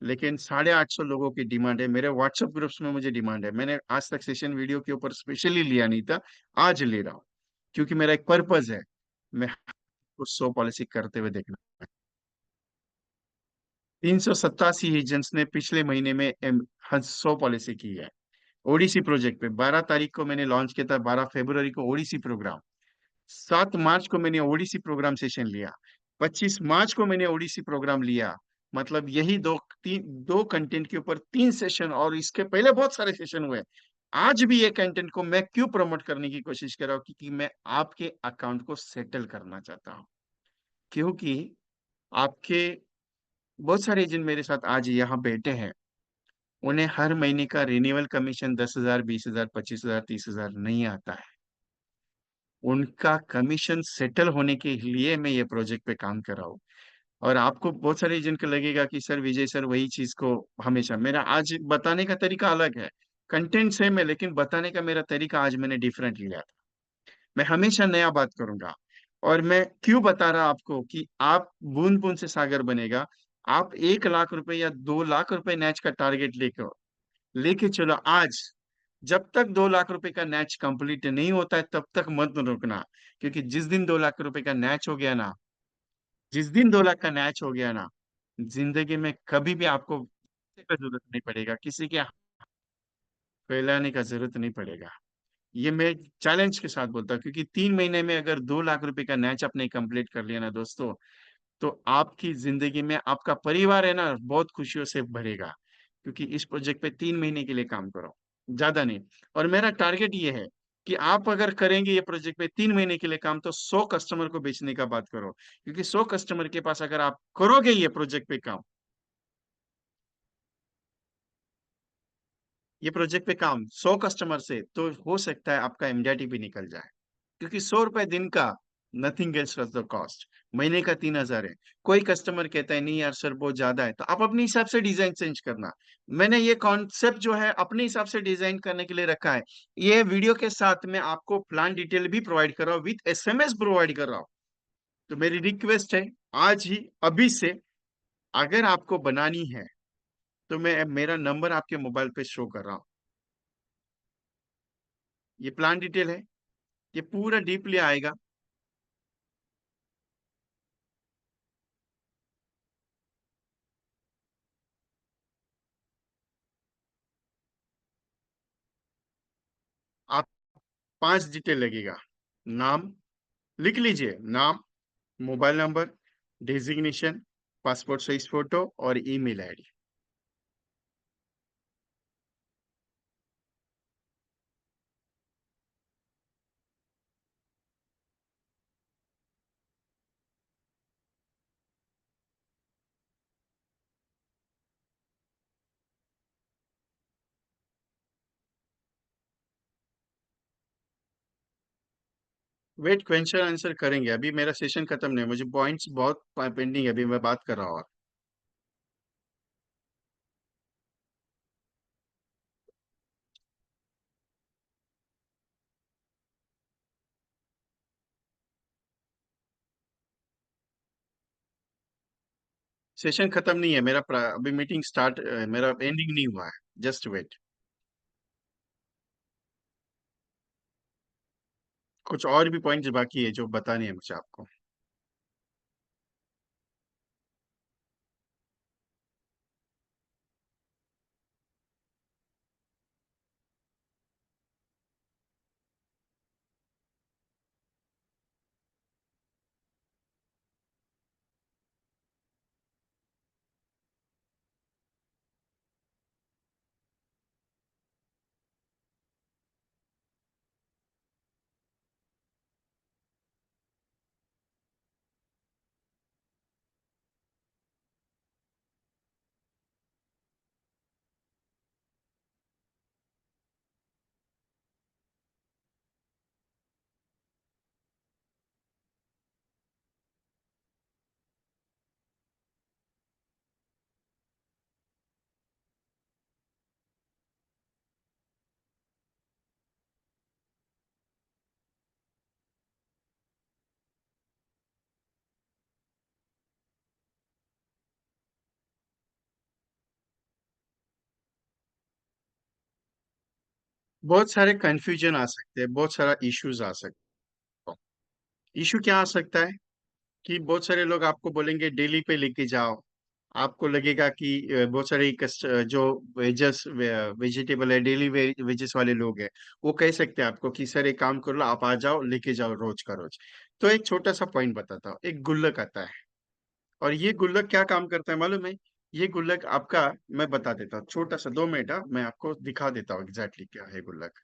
S1: लेकिन 850 लोगों की डिमांड है, मेरे व्हाट्सएप ग्रुप्स में मुझे डिमांड है। मैंने आज तक सेशन वीडियो के ऊपर स्पेशली लिया नहीं था, आज ले रहा हूँ, क्योंकि मेरा एक पर्पज है, मैं कुछ 100 पॉलिसी करते हुए देखना। 387 एजेंट्स ने पिछले महीने में 100 पॉलिसी की है। ओडीसी प्रोजेक्ट पे 12 तारीख को मैंने लॉन्च किया था, 12 फरवरी को ओडीसी प्रोग्राम, 7 मार्च को मैंने ओडीसी प्रोग्राम सेशन लिया, 25 मार्च को मैंने ओडीसी प्रोग्राम लिया। मतलब यही दो कंटेंट के ऊपर 3 सेशन, और इसके पहले बहुत सारे सेशन हुए। आज भी ये कंटेंट को मैं क्यों प्रमोट करने की कोशिश कर रहा हूँ, क्योंकि मैं आपके अकाउंट को सेटल करना चाहता हूँ। क्योंकि आपके बहुत सारे एजेंट मेरे साथ आज यहाँ बैठे हैं, उन्हें हर महीने का रिन्यूअल कमीशन 10,000, 20,000, 25,000, 30,000 नहीं आता है। उनका कमीशन सेटल होने के लिए मैं ये प्रोजेक्ट पे काम कर रहा हूँ। और आपको बहुत सारे एजेंट को लगेगा कि सर विजय सर वही चीज को हमेशा, मेरा आज बताने का तरीका अलग है, कंटेंट सेम है, लेकिन बताने का मेरा तरीका आज मैंने डिफरेंट लिया था। मैं हमेशा नया बात करूंगा। और मैं क्यों बता रहा आपको कि आप बूंद बूंद से सागर बनेगा। आप 1 लाख रुपए या 2 लाख रुपए मैच का टारगेट लेकर लेके चलो आज। जब तक 2 लाख रुपए का मैच कंप्लीट नहीं होता है, तब तक मत रुकना। क्योंकि जिस दिन 2 लाख रुपए का मैच हो गया ना, जिस दिन 2 लाख का मैच हो गया ना, जिंदगी में कभी भी आपको किसी का जरूरत नहीं पड़ेगा, किसी के फैलाने का जरूरत नहीं पड़ेगा। ये मैं चैलेंज के साथ बोलता हूँ, क्योंकि 3 महीने में अगर 2 लाख रुपए का मैच आपने कंप्लीट कर लिया ना दोस्तों, तो आपकी जिंदगी में आपका परिवार है ना, बहुत खुशियों से भरेगा। क्योंकि इस प्रोजेक्ट पे 3 महीने के लिए काम करो, ज्यादा नहीं। और मेरा टारगेट ये है कि आप अगर करेंगे ये प्रोजेक्ट पे 3 महीने के लिए काम, तो 100 कस्टमर को बेचने का बात करो। क्योंकि 100 कस्टमर के पास अगर आप करोगे ये प्रोजेक्ट पे काम, ये प्रोजेक्ट पे काम 100 कस्टमर से, तो हो सकता है आपका एमडीआरटी भी निकल जाए। क्योंकि 100 रुपए दिन का, nothing else was the cost. महीने का 3,000 है। कोई कस्टमर कहता है नहीं यार सर बहुत ज्यादा है, तो आप अपने हिसाब से डिजाइन चेंज करना। मैंने ये कॉन्सेप्ट जो है अपने हिसाब से डिजाइन करने के लिए रखा है। ये वीडियो के साथ में आपको प्लान डिटेल भी प्रोवाइड कर रहा हूँ, विथ एसएमएस प्रोवाइड कर रहा हूँ। तो मेरी रिक्वेस्ट है, आज ही अभी से अगर आपको बनानी है, तो मैं मेरा नंबर आपके मोबाइल पे शो कर रहा हूँ। ये प्लान डिटेल है, ये पूरा डीपली आएगा। आप 5 डिटेल लगेगा। नाम लिख लीजिए, नाम, mobile number, designation, passport size photo और email ID. Wait, question answer करेंगे, अभी मेरा सेशन खत्म नहीं है, मुझे पॉइंट्स बहुत पेंडिंग है, अभी मैं बात कर रहा हूँ। सेशन खत्म नहीं है मेरा, अभी मीटिंग स्टार्ट, मेरा एंडिंग नहीं हुआ है। Just wait. कुछ और भी पॉइंट्स बाकी है जो बताने हैं मुझे आपको। बहुत सारे कंफ्यूजन आ सकते हैं, बहुत सारा इश्यूज आ सकते हैं। इशू क्या आ सकता है कि बहुत सारे लोग आपको बोलेंगे डेली पे लेके जाओ। आपको लगेगा कि बहुत सारे जो वेजिटेबल है, डेली वेजेस वाले लोग हैं, वो कह सकते हैं आपको कि सर एक काम कर लो, आप आ जाओ लेके जाओ रोज का रोज। तो एक छोटा सा पॉइंट बताता हूँ, एक गुल्लक आता है। और ये गुल्लक क्या काम करता है मालूम है? ये गुल्लक आपका, मैं बता देता हूँ, छोटा सा 2 मिनट, मैं आपको दिखा देता हूँ एग्जैक्टली क्या है गुल्लक।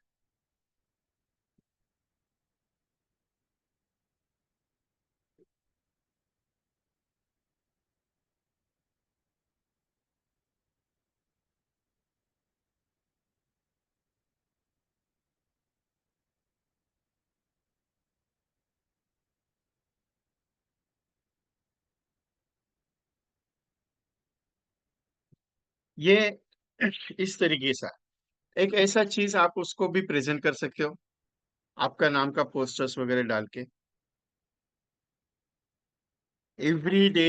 S1: ये इस तरीके से एक ऐसा चीज आप उसको भी प्रेजेंट कर सकते हो, आपका नाम का पोस्टर्स वगैरह डाल के। एवरी डे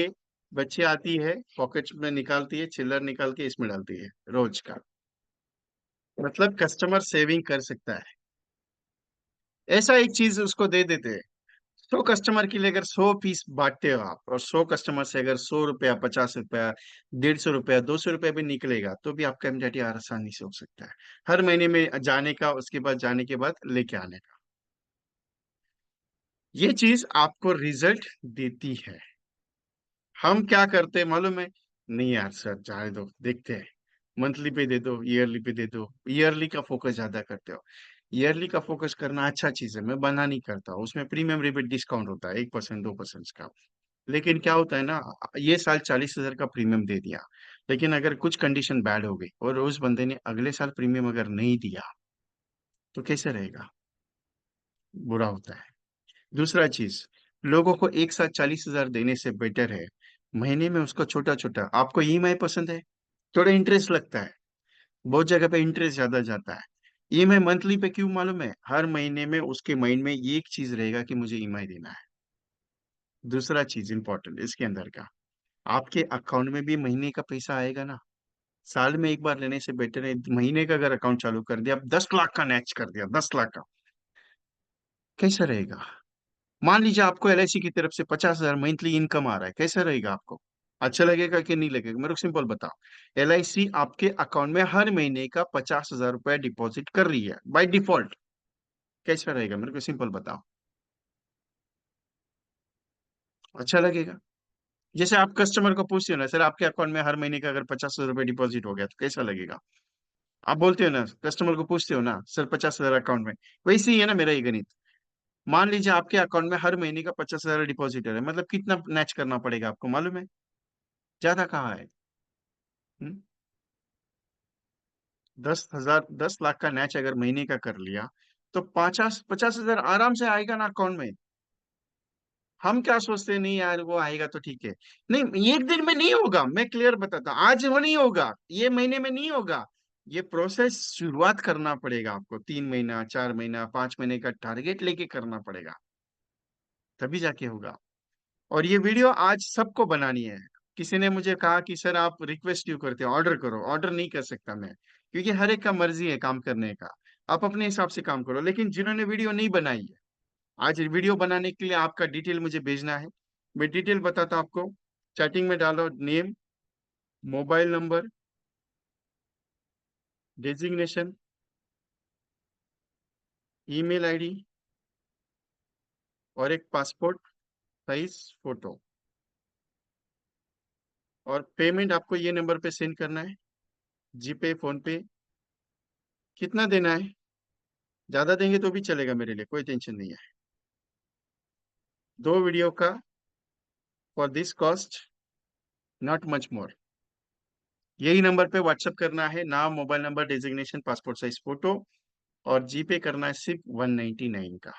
S1: बच्चे आती है, पॉकेट में निकालती है, चिल्लर निकाल के इसमें डालती है रोज का। मतलब कस्टमर सेविंग कर सकता है। ऐसा एक चीज उसको दे देते हैं। 100 कस्टमर के लिए अगर 100 पीस बांटते हो आप, और 100 कस्टमर से अगर 100 रुपया, 50 रुपया, 150 रुपया, 200 रुपया भी निकलेगा, तो भी आपका एमडीटी आसानी से हो सकता है। हर महीने में जाने का, उसके बाद जाने के बाद लेके आने का। ये चीज आपको रिजल्ट देती है। हम क्या करते हैं मालूम है? नहीं यार सर, जाने दो, देखते हैं। मंथली पे दे दो, ईयरली पे दे दो, ईयरली का फोकस ज्यादा करते हो। ईयरली का फोकस करना अच्छा चीज है, मैं बना नहीं करता हूँ, उसमें प्रीमियम रिबेट डिस्काउंट होता है 1%, 2% का। लेकिन क्या होता है ना, ये साल 40,000 का प्रीमियम दे दिया, लेकिन अगर कुछ कंडीशन बैड हो गई और उस बंदे ने अगले साल प्रीमियम अगर नहीं दिया, तो कैसे रहेगा? बुरा होता है। दूसरा चीज, लोगों को एक साथ 40,000 देने से बेटर है महीने में उसको छोटा छोटा। आपको ईएमआई पसंद है? थोड़ा इंटरेस्ट लगता है, बहुत जगह पे इंटरेस्ट ज्यादा जाता है। ईएमआई मंथली पे क्यों मालूम है? हर महीने में उसके माइंड में ये एक चीज रहेगा कि मुझे ईएमआई देना है। दूसरा चीज इंपॉर्टेंट इसके अंदर का, आपके अकाउंट में भी महीने का पैसा आएगा ना। साल में एक बार लेने से बेटर है महीने का अगर अकाउंट चालू कर दिया, आप 10 लाख का नैच कर दिया, 10 लाख का, कैसा रहेगा? मान लीजिए आपको एलआईसी की तरफ से 50,000 मंथली इनकम आ रहा है, कैसा रहेगा आपको? अच्छा लगेगा कि नहीं लगेगा? मेरे को सिंपल बताओ। एलआईसी आपके अकाउंट में हर महीने का 50,000 रुपया डिपॉजिट कर रही है बाय डिफॉल्ट, कैसा रहेगा? मेरे को सिंपल बताओ। अच्छा लगेगा। जैसे आप कस्टमर को पूछते हो ना, सर आपके अकाउंट में हर महीने का अगर 50,000 रुपये डिपॉजिट हो गया तो कैसा लगेगा? आप बोलते हो ना, कस्टमर को पूछते हो ना, सर 50,000 अकाउंट में। वैसे ही है ना मेरा ये गणित। मान लीजिए आपके अकाउंट में हर महीने का 50,000 डिपॉजिट है, मतलब कितना मैच करना पड़ेगा आपको मालूम है? ज्यादा कहाँ है? 10,000, 10 लाख का मैच अगर महीने का कर लिया तो 50,000 आराम से आएगा ना अकाउंट में। हम क्या सोचते हैं, नहीं यार वो आएगा तो ठीक है। नहीं, एक दिन में नहीं होगा, मैं क्लियर बताता हूँ, आज वो नहीं होगा, ये महीने में नहीं होगा। ये प्रोसेस शुरुआत करना पड़ेगा आपको, 3 महीना, 4 महीना, 5 महीने का टारगेट लेके करना पड़ेगा, तभी जाके होगा। और ये वीडियो आज सबको बनानी है। किसी ने मुझे कहा कि सर आप रिक्वेस्ट क्यों करते हो, ऑर्डर करो। ऑर्डर नहीं कर सकता मैं, क्योंकि हर एक का मर्जी है काम करने का। आप अपने हिसाब से काम करो, लेकिन जिन्होंने वीडियो नहीं बनाई है, आज वीडियो बनाने के लिए आपका डिटेल मुझे भेजना है। मैं डिटेल बताता हूं आपको। चैटिंग में डालो name, mobile number, designation, email ID और एक पासपोर्ट साइज फोटो। और पेमेंट आपको ये नंबर पे सेंड करना है, जीपे, फोन पे। कितना देना है? ज्यादा देंगे तो भी चलेगा, मेरे लिए कोई टेंशन नहीं है। 2 वीडियो का for this cost, not much more. यही नंबर पे व्हाट्सअप करना है, नाम, mobile number, designation, passport size photo. और जीपे करना है सिर्फ 199 का।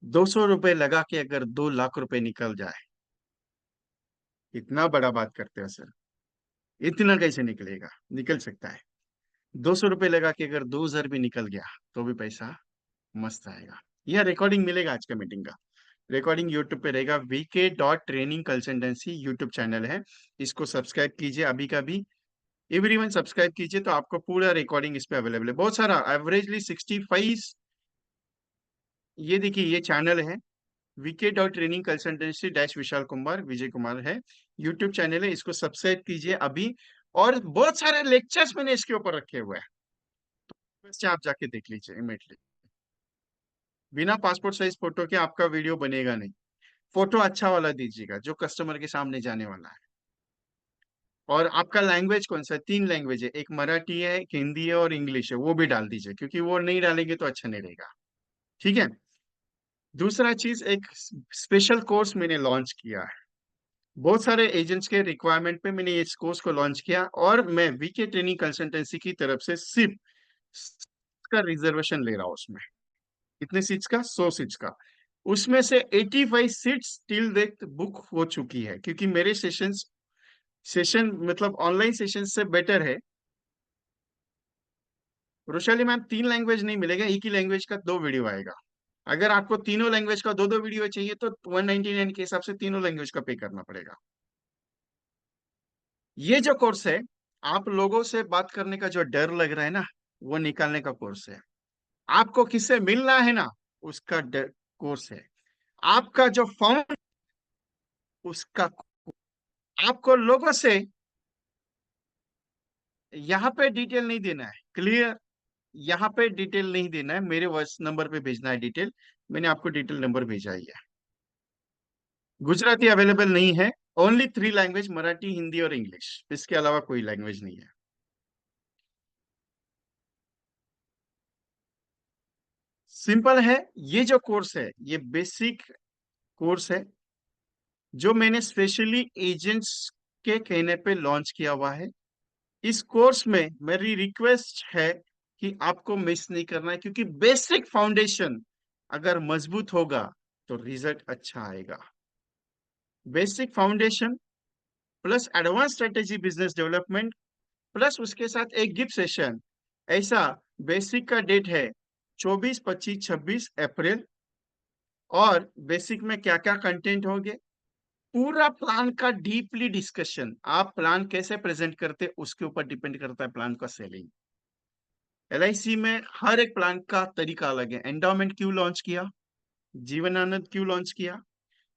S1: 200 रुपये लगा के अगर 2 लाख रुपए निकल जाए, इतना बड़ा बात करते हो सर, इतना कैसे निकलेगा? निकल सकता है। 200 रुपये लगा के अगर 2,000 भी निकल गया तो भी पैसा मस्त आएगा। यह रिकॉर्डिंग मिलेगा आज का मीटिंग का। रिकॉर्डिंग यूट्यूब पे रहेगा, VK.ट्रेनिंग कंसल्टेंसी यूट्यूब चैनल है। इसको सब्सक्राइब कीजिए अभी का भी। एवरीवन सब्सक्राइब कीजिए, तो आपको पूरा रिकॉर्डिंग इस पे अवेलेबल है, बहुत सारा, एवरेजली 65। ये देखिए, ये चैनल है VK.ट्रेनिंग कंसल्टेंसी-विशाल कुमार, विजय कुमार है। यूट्यूब चैनल है, इसको सब्सक्राइब कीजिए अभी। और बहुत सारे लेक्चर्स मैंने इसके ऊपर रखे हुए हैं, वैसे आप जाके देख लीजिए इमीडिएटली। बिना पासपोर्ट साइज फोटो के आपका वीडियो बनेगा नहीं। फोटो अच्छा वाला दीजिएगा जो कस्टमर के सामने जाने वाला है। और आपका लैंग्वेज कौन सा है? 3 लैंग्वेज है, एक मराठी है, एक हिंदी है और इंग्लिश है, वो भी डाल दीजिए, क्योंकि वो नहीं डालेंगे तो अच्छा नहीं रहेगा। ठीक है। दूसरा चीज, एक स्पेशल कोर्स मैंने लॉन्च किया है। बहुत सारे एजेंट्स के रिक्वायरमेंट पे मैंने इस कोर्स को लॉन्च किया, और मैं VK ट्रेनिंग कंसल्टेंसी की तरफ से सिर्फ का रिजर्वेशन ले रहा हूँ उसमें। कितने सीट्स का? 100 सीट्स का। उसमें से 85 सीट्स टिल डेट बुक हो चुकी है, क्योंकि मेरे सेशन मतलब ऑनलाइन सेशन से बेटर है। वैशाली मैम, 3 लैंग्वेज नहीं मिलेगा, एक ही लैंग्वेज का 2 वीडियो आएगा। अगर आपको तीनों लैंग्वेज का दो दो वीडियो चाहिए तो 199 के हिसाब से तीनों लैंग्वेज का पे करना पड़ेगा। ये जो कोर्स है, आप लोगों से बात करने का जो डर लग रहा है ना, वो निकालने का कोर्स है। आपको किससे मिलना है ना, उसका डर कोर्स है। आपका जो फाउंड, उसका। आपको लोगों से यहाँ पे डिटेल नहीं देना है, क्लियर? यहाँ पे डिटेल नहीं देना है, मेरे वॉइस नंबर पे भेजना है डिटेल। मैंने आपको डिटेल नंबर भेजा ही है। गुजराती अवेलेबल नहीं है। ओनली 3 लैंग्वेज, मराठी, हिंदी और इंग्लिश, इसके अलावा कोई लैंग्वेज नहीं है। सिंपल है। ये जो कोर्स है, ये बेसिक कोर्स है, जो मैंने स्पेशली एजेंट्स के कहने पे लॉन्च किया हुआ है। इस कोर्स में मेरी रिक्वेस्ट है कि आपको मिस नहीं करना है, क्योंकि बेसिक फाउंडेशन अगर मजबूत होगा तो रिजल्ट अच्छा आएगा। Basic foundation plus advance strategy business development, plus उसके साथ एक गिफ्ट सेशन। ऐसा बेसिक का डेट है 24, 25, 26 अप्रैल। और बेसिक में क्या क्या कंटेंट होंगे, पूरा प्लान का डीपली डिस्कशन। आप प्लान कैसे प्रेजेंट करते, उसके ऊपर डिपेंड करता है प्लान का सेलिंग। LIC में हर एक प्लान का तरीका अलग है। एंडोमेंट क्यों लॉन्च किया, जीवन आनंद क्यों लॉन्च किया,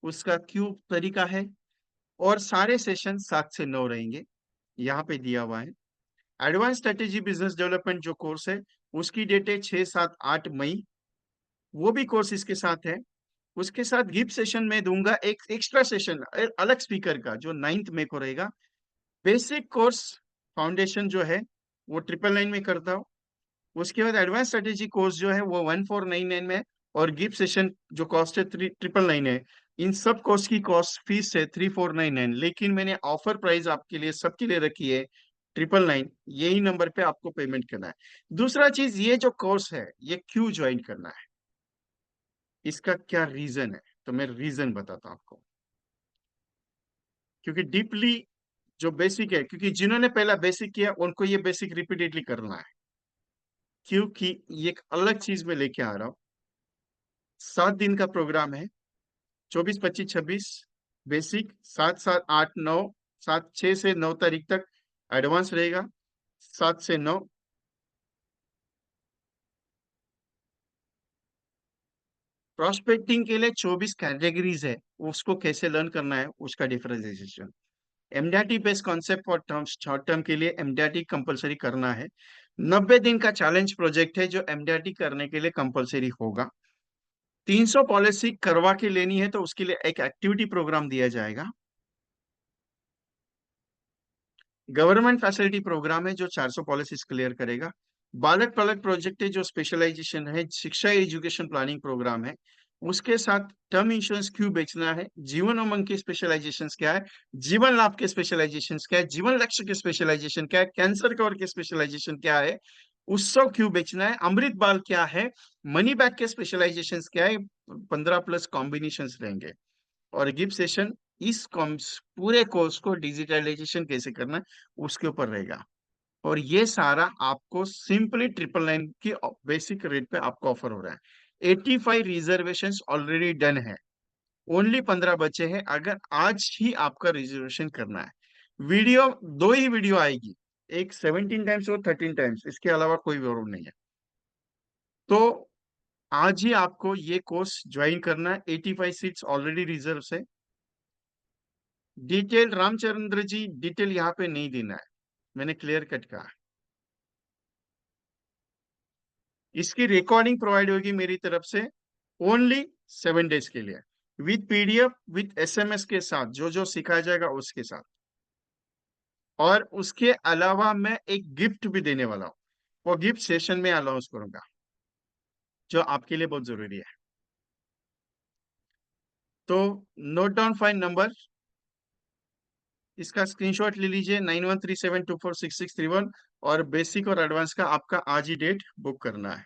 S1: उसका क्यों तरीका है। और सारे सेशन 7 से 9 रहेंगे, यहाँ पे दिया हुआ है। एडवांस स्ट्रेटेजी बिजनेस डेवलपमेंट जो कोर्स है, उसकी डेट है 6, 7, 8 मई। वो भी कोर्स इसके साथ है। उसके साथ गिफ्ट सेशन में दूंगा एक एक्स्ट्रा सेशन अलग स्पीकर का, जो 9th में को रहेगा। बेसिक कोर्स फाउंडेशन जो है वो 999 में करता हूँ। उसके बाद एडवांस स्ट्रेटेजी कोर्स जो है वो 1499 में है। और गिफ्ट सेशन जो कॉस्ट है 3999 है। इन सब कोर्स की कॉस्ट फीस है 3499, लेकिन मैंने ऑफर प्राइस आपके लिए सबके लिए रखी है 999। यही नंबर पे आपको पेमेंट करना है। दूसरा चीज, ये जो कोर्स है ये क्यों ज्वाइन करना है, इसका क्या रीजन है, तो मैं रीजन बताता हूँ आपको। क्योंकि डीपली जो बेसिक है, क्योंकि जिन्होंने पहला बेसिक किया उनको ये बेसिक रिपीटेडली करना है। क्योंकि ये एक अलग चीज में लेके आ रहा हूँ। 7 दिन का प्रोग्राम है, 24, 25, 26 बेसिक, 7, 7, 8, 9, 6 से 9 तारीख तक एडवांस रहेगा। 7 से 9। प्रोस्पेक्टिंग के लिए 24 कैटेगरीज है, उसको कैसे लर्न करना है उसका differentiation. MDRT based concept for terms, short term के लिए एमडीआरटी कंपलसरी करना है। 90 दिन का चैलेंज प्रोजेक्ट है जो एमडीआरटी करने के लिए कंपलसरी होगा। 300 पॉलिसी करवा के लेनी है तो उसके लिए एक एक्टिविटी प्रोग्राम दिया जाएगा। गवर्नमेंट फैसिलिटी प्रोग्राम है जो 400 पॉलिसीज क्लियर करेगा। बालक पलक प्रोजेक्ट है जो स्पेशलाइजेशन है, शिक्षा एजुकेशन प्लानिंग प्रोग्राम है। उसके साथ टर्म इंश्योरेंस क्यों बेचना है, जीवन उमंग के स्पेशलाइजेशन क्या है, जीवन लाभ के स्पेशलाइजेशन क्या है, जीवन लक्ष्य के स्पेशलाइजेशन क्या है, कैंसर कवर के स्पेशलाइजेशन क्या है, उत्सव क्यों बेचना है, अमृत बाल क्या है, मनी बैक के स्पेशलाइजेशन क्या है। 15+ कॉम्बिनेशन रहेंगे। और गिफ्ट सेशन इस पूरे कोर्स को डिजिटलाइजेशन कैसे करना है उसके ऊपर रहेगा। और ये सारा आपको सिंपली 999 की बेसिक रेट पे आपको ऑफर हो रहा है। 85 रिजर्वेशन ऑलरेडी डन है। ओनली 15 बचे हैं, अगर आज ही आपका रिजर्वेशन करना है। वीडियो, 2 ही वीडियो आएगी, एक 17 टाइम्स और 13 टाइम्स, इसके अलावा कोई और नहीं है। तो आज ही आपको ये कोर्स ज्वाइन करना है। 85 सीट्स ऑलरेडी रिजर्व है। डिटेल रामचंद्र जी, डिटेल यहाँ पे नहीं देना है, मैंने क्लियर कट कहा। इसकी रिकॉर्डिंग प्रोवाइड होगी मेरी तरफ से ओनली 7 डेज के लिए, विथ पीडीएफ विथ एसएमएस के साथ, जो जो सिखाया जाएगा उसके साथ। और उसके अलावा मैं एक गिफ्ट भी देने वाला हूँ, वो गिफ्ट सेशन में अनाउंस करूंगा, जो आपके लिए बहुत जरूरी है। तो नोट डाउन फाइन नंबर, इसका स्क्रीनशॉट ले लीजिए, 9137246631। और बेसिक और एडवांस का आपका आज ही डेट बुक करना है।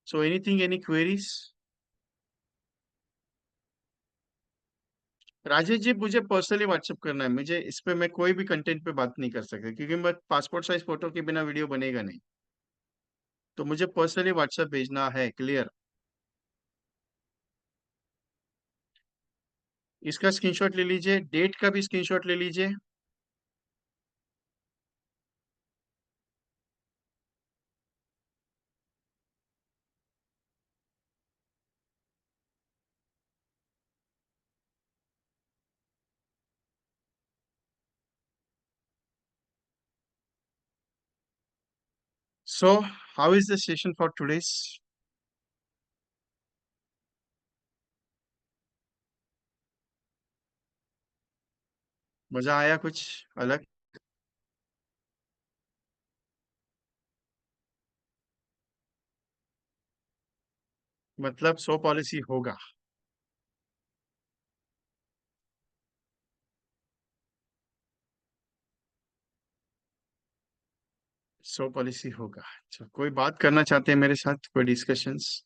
S1: So anything, any queries? Rajesh ji, मुझे पर्सनली व्हाट्सएप करना है, मुझे इस पे मैं कोई भी कंटेंट पे बात नहीं कर सकता, क्योंकि मैं पासपोर्ट साइज फोटो के बिना वीडियो बनेगा नहीं। तो मुझे पर्सनली व्हाट्सएप भेजना है, क्लियर? इसका स्क्रीनशॉट ले लीजिए, डेट का भी स्क्रीनशॉट ले लीजिए। So how is the session for today's? मजा आया कुछ अलग? मतलब 100 पॉलिसी होगा? 100 पॉलिसी होगा। अच्छा, कोई बात करना चाहते हैं मेरे साथ, कोई डिस्कशंस?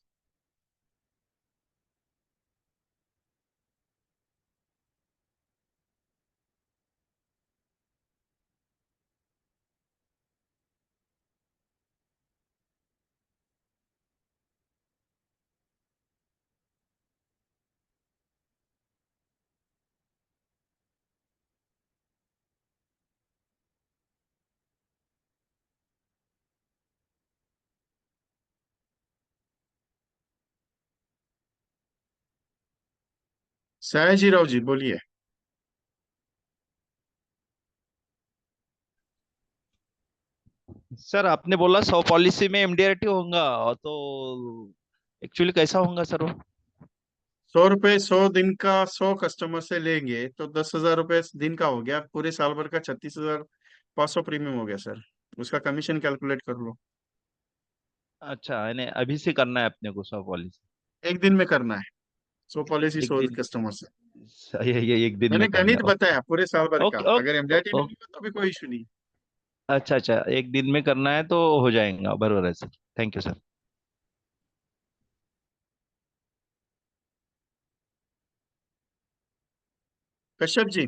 S1: सयाजी राव जी बोलिए।
S2: सर आपने बोला 100 पॉलिसी में एमडीआरटी होगा, तो एक्चुअली कैसा होगा सर वो?
S1: 100 रुपये 100 दिन का, 100 कस्टमर से लेंगे तो 10,000 रुपये दिन का हो गया, पूरे साल भर का 36,500 प्रीमियम हो गया सर। उसका कमीशन कैलकुलेट कर लो।
S2: अच्छा, यानी अभी से करना है अपने को 100 पॉलिसी?
S1: एक दिन में करना है, 100 पॉलिसी
S2: एक
S1: 100
S2: दिन?
S1: कस्टमर से।
S2: ये एक दिन
S1: मैंने
S2: में करना
S1: गणित
S2: है, ओके।
S1: बताया पूरे साल भर का,
S2: ओके
S1: अगर
S2: ओके
S1: एमडीआरटी नहीं
S2: ओके।
S1: हुआ तो भी कोई इशू नहीं।
S2: अच्छा अच्छा, एक दिन में करना है तो हो जाएगा, बराबर है sir. Thank you sir.
S1: Kashyap ji,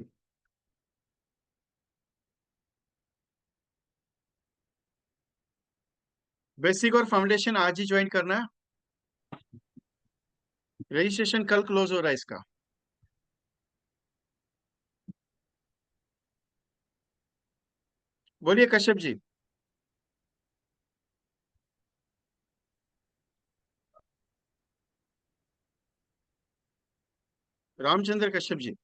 S1: basic और फाउंडेशन आज ही ज्वाइन करना है। रजिस्ट्रेशन कल क्लोज हो रहा है इसका। बोलिए Kashyap ji. Ramchandra Kashyap ji.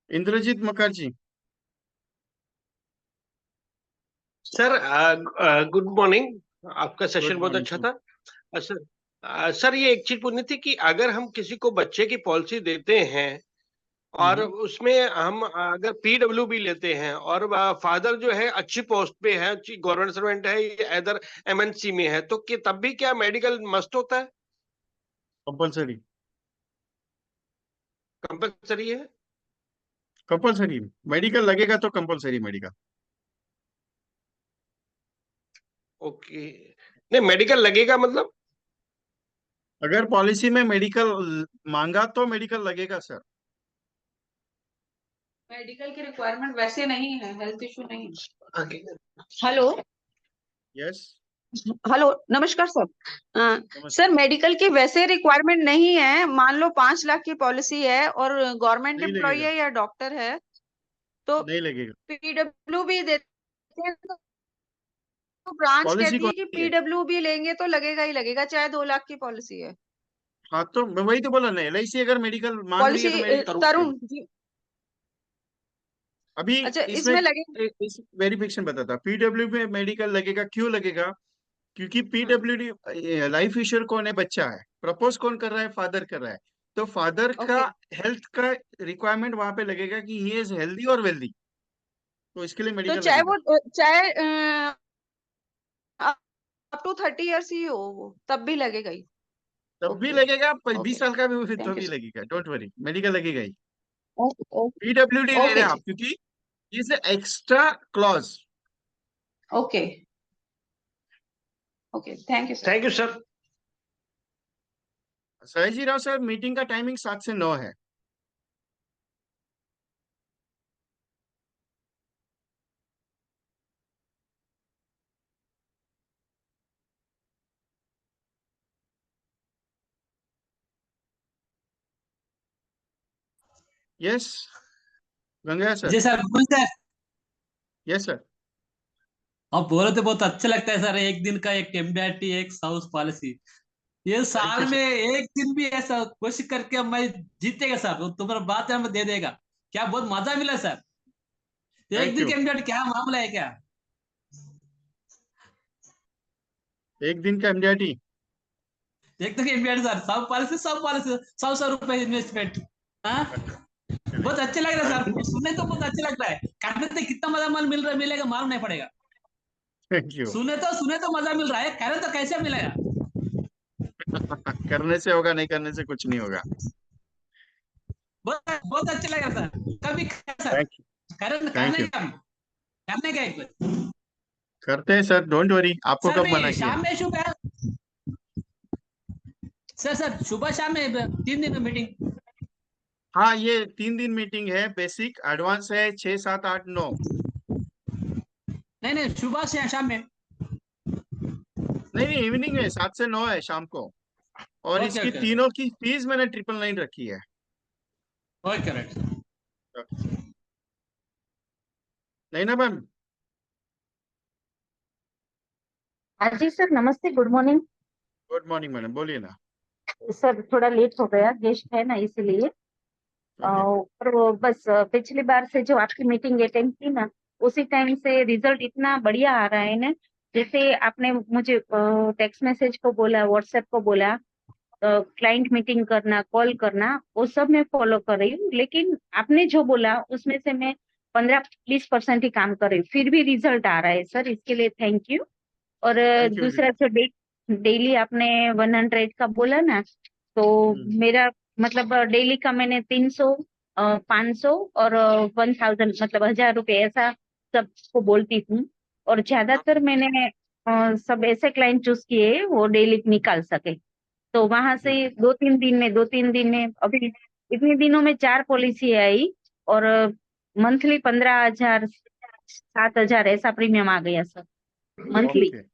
S1: Indrajit Mukherjee.
S3: Sir good morning. आपका
S1: गुड
S3: सेशन बहुत
S1: मॉर्निंग
S3: अच्छा
S1: टू।
S3: था। सर सर ये एक चीज पूछनी थी कि अगर हम किसी को बच्चे की पॉलिसी देते हैं और
S1: हम्म।
S3: उसमें हम अगर पीडब्ल्यू भी लेते हैं और फादर जो है अच्छी पोस्ट पे है, गवर्नमेंट सर्वेंट है या अदर एमएनसी में है, तो तब भी क्या मेडिकल मस्ट होता है?
S1: कंपलसरी।
S3: कंपल्सरी है?
S1: कंपलसरी मेडिकल लगेगा तो कंपलसरी मेडिकल।
S3: ओके। नहीं, मेडिकल लगेगा मतलब?
S1: अगर पॉलिसी में मेडिकल मांगा तो मेडिकल लगेगा सर।
S4: मेडिकल की रिक्वायरमेंट वैसे नहीं है, हेल्थ इशू नहीं है।
S3: ओके।
S4: हेलो।
S1: यस।
S4: हेलो, नमस्कार सर। सर,
S1: नमस्कार।
S4: मेडिकल की वैसे रिक्वायरमेंट नहीं है। मान लो 5 लाख की पॉलिसी है और गवर्नमेंट
S1: नहीं
S4: एम्प्लॉय
S1: लगेगा।
S4: है या डॉक्टर है, तो
S1: नहीं लगेगा।
S4: पीडब्ल्यू भी देते हैं। तो ब्रांच
S1: पॉलिसी
S4: कहती
S1: कौन
S4: है कि
S1: सी है?
S4: पीडब्ल्यू भी लेंगे तो लगेगा ही लगेगा, चाहे 2 लाख की पॉलिसी है।
S1: हाँ तो मैं वही तो बोला ना, एलआईसी अगर मेडिकल मांग रही है
S4: पॉलिसी
S1: तो मेडिकल लगेगा।
S4: तरुण जी।
S1: अभी
S4: अच्छा,
S1: इसमें
S4: इसमें लगे।
S1: इस वेरिफिकेशन बताता, पीडब्ल्यू में मेडिकल लगेगा, क्यों लगेगा? क्योंकि
S4: हाँ,
S1: पीडब्ल्यू लाइफ इंश्योर कौन है? बच्चा है। प्रपोज कौन कर रहा है? फादर कर रहा है। तो फादर का
S4: ओके।
S1: हेल्थ का रिक्वायरमेंट वहां पे लगेगा कि ही इज हेल्दी और वेल्दी, तो इसके लिए
S4: तो
S1: मेडिकल
S4: चाहे
S1: लगेगा।
S4: वो चाहे अप टू 30 इयर्स ही हो वो, तब भी लगेगा ही।
S1: तब भी
S4: ओके।
S1: लगेगा, बीस
S4: ओके,
S1: साल का भी हो तो
S4: थैंक यू
S1: भी
S4: सर।
S1: लगेगा, डोंट वरी, मेडिकल लगेगा ही।
S4: ओके।
S1: पीडब्ल्यूडी ले रहे
S4: ओके
S1: हैं आप
S4: जी।
S1: क्योंकि is extra clause.
S4: Okay. Okay, thank you sir.
S3: Thank you sir.
S1: Sayaji Rao sir, meeting का टाइमिंग 7 से 9 है। यस। गंगा सर।
S5: जी सर, बिल्कुल सर।
S1: Yes sir.
S5: आप बोले तो बहुत अच्छा लगता है सर, एक दिन का एक एमडीआरटी एक हाउस पॉलिसी। ये
S1: थैंक
S5: साल
S1: यू
S5: में
S1: सर।
S5: एक दिन भी ऐसा कोशिश करके मैं जीतेगा सर, तो तुम्हारा बात है, मैं दे देगा। क्या बहुत मजा मिला सर। एक
S1: थैंक
S5: दिन
S1: यू।
S5: के एमडीआरटी क्या मामला है क्या?
S1: एक दिन का एमडीआरटी।
S5: एक दिन के एमडीआरटी सर, सब पॉलिसी 100 100 रुपए इन्वेस्टमेंट। हाँ, बहुत अच्छे लग रहा है सर, सुनने तो बहुत अच्छा लग रहा है, करने से कितना मजा माल मिल रहा मिलेगा मालूम नहीं पड़ेगा।
S1: Thank you.
S5: सुने तो मजा मिल रहा है, करे तो कैसे मिलेगा?
S1: करने से होगा, नहीं करने से कुछ नहीं होगा।
S5: बहुत बहुत अच्छा लग रहा सर, कभी सर
S1: थैंक यू। थैंक
S5: करने
S1: यू।
S5: का, करने का एक बार।
S1: करते हैं सर, डोंट वरी, आपको
S5: सर
S1: कब मना
S5: भी
S1: किया?
S5: शाम में शुभ है। सर सुबह शाम में 3 दिन में मीटिंग।
S1: हाँ, ये 3 दिन मीटिंग है, बेसिक एडवांस है 6 7 8 9।
S5: नहीं नहीं, सुबह से शाम में।
S1: नहीं नहीं, इवनिंग में 7 से 9 है शाम को। और
S5: ओके
S1: इसकी
S5: ओके ओके।
S1: तीनों की फीस मैंने 999 रखी है।
S5: Okay right.
S1: नहीं ना मैम?
S6: हाँ जी सर, नमस्ते, good morning.
S1: Good morning madam, बोलिए ना।
S6: सर थोड़ा लेट हो गया, गेस्ट है ना इसीलिए।
S1: ओके।
S6: और वो बस पिछली बार से जो आपकी मीटिंग अटेंड की ना, उसी टाइम से रिजल्ट इतना बढ़िया आ रहा है ना। जैसे आपने मुझे टेक्स्ट मैसेज को बोला, व्हाट्सएप को बोला, क्लाइंट मीटिंग करना, कॉल करना, वो सब मैं फॉलो कर रही हूँ। लेकिन आपने जो बोला उसमें से मैं 15-20% ही काम कर रही हूँ, फिर भी रिजल्ट आ रहा है सर, इसके लिए थैंक यू। और
S1: थैंक यू जी।
S6: दूसरा जो डेली आपने 100 का बोला ना, तो मेरा मतलब डेली का मैंने 300, 500 और 1000 मतलब 1000 रुपये ऐसा सबको बोलती हूँ। और ज्यादातर मैंने सब ऐसे क्लाइंट चूज किए वो डेली निकाल सके। तो वहां से
S1: ठीक
S6: 2-3 दिन में अभी इतने दिनों में 4 पॉलिसी आई, और मंथली 15,000 7,000 ऐसा प्रीमियम आ गया सर, मंथली।
S1: ओके।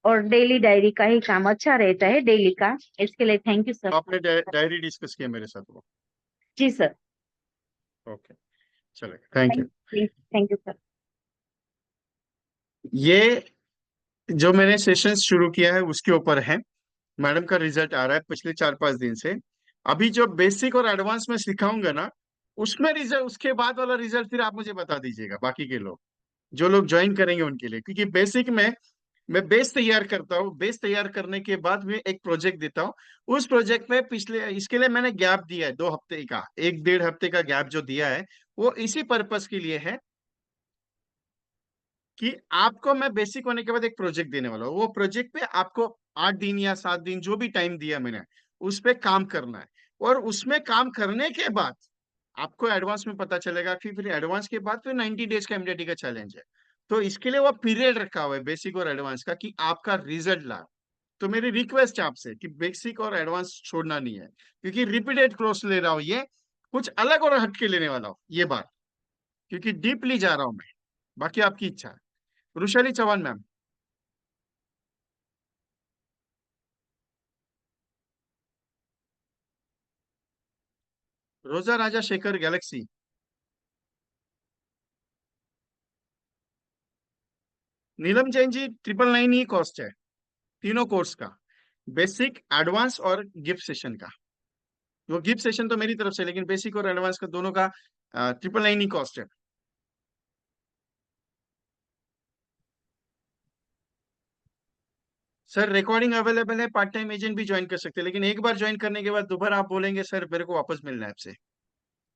S6: और डेली डायरी का ही काम अच्छा रहता है डेली का, इसके लिए थैंक यू सर।
S1: आपने डायरी डिस्कस किया मेरे साथ वो।
S6: जी सर,
S1: ओके, चलेगा, thank you.
S6: Thank you sir.
S1: ये जो मैंने सेशन शुरू किया है उसके ऊपर है। मैडम का रिजल्ट आ रहा है पिछले 4-5 दिन से। अभी जो बेसिक और एडवांस में सिखाऊंगा ना, उसमें रिजल्ट, उसके बाद वाला रिजल्ट फिर आप मुझे बता दीजिएगा, बाकी के लोग जो लोग ज्वाइन करेंगे उनके लिए। क्योंकि बेसिक में मैं बेस तैयार करता हूँ, बेस तैयार करने के बाद मैं एक प्रोजेक्ट देता हूँ। उस प्रोजेक्ट में पिछले, इसके लिए मैंने गैप दिया है 2 हफ्ते का, 1-1.5 हफ्ते का गैप जो दिया है वो इसी पर्पस के लिए है कि आपको मैं बेसिक होने के बाद एक प्रोजेक्ट देने वाला हूँ। वो प्रोजेक्ट पे आपको 8 दिन या 7 दिन जो भी टाइम दिया मैंने, उस पे काम करना है। और उसमें काम करने के बाद आपको एडवांस में पता चलेगा कि फिर एडवांस के बाद फिर 90 डेज का एमडीटी का चैलेंज है। तो इसके लिए वो पीरियड रखा हुआ है बेसिक और एडवांस का, कि आपका रिजल्ट ला। तो मेरी रिक्वेस्ट है आपसे कि बेसिक और एडवांस छोड़ना नहीं है, क्योंकि रिपीटेड कोर्स ले रहा हूँ, ये कुछ अलग और हटके लेने वाला हूँ ये बात, क्योंकि डीपली जा रहा हूँ मैं। बाकी आपकी इच्छा है। रुशाली चौहान मैम। रोजा राजा शेखर गैलेक्सी। नीलम जैन जी, 999 ही कॉस्ट है तीनों कोर्स का, बेसिक, एडवांस और गिफ्ट सेशन का। वो गिफ्ट सेशन तो मेरी तरफ से, लेकिन बेसिक और एडवांस का दोनों का 999 ही कॉस्ट है। सर रिकॉर्डिंग अवेलेबल है, पार्ट टाइम एजेंट भी ज्वाइन कर सकते हैं, लेकिन एक बार ज्वाइन करने के बाद दोबारा आप बोलेंगे सर मेरे को वापस मिलना है आपसे।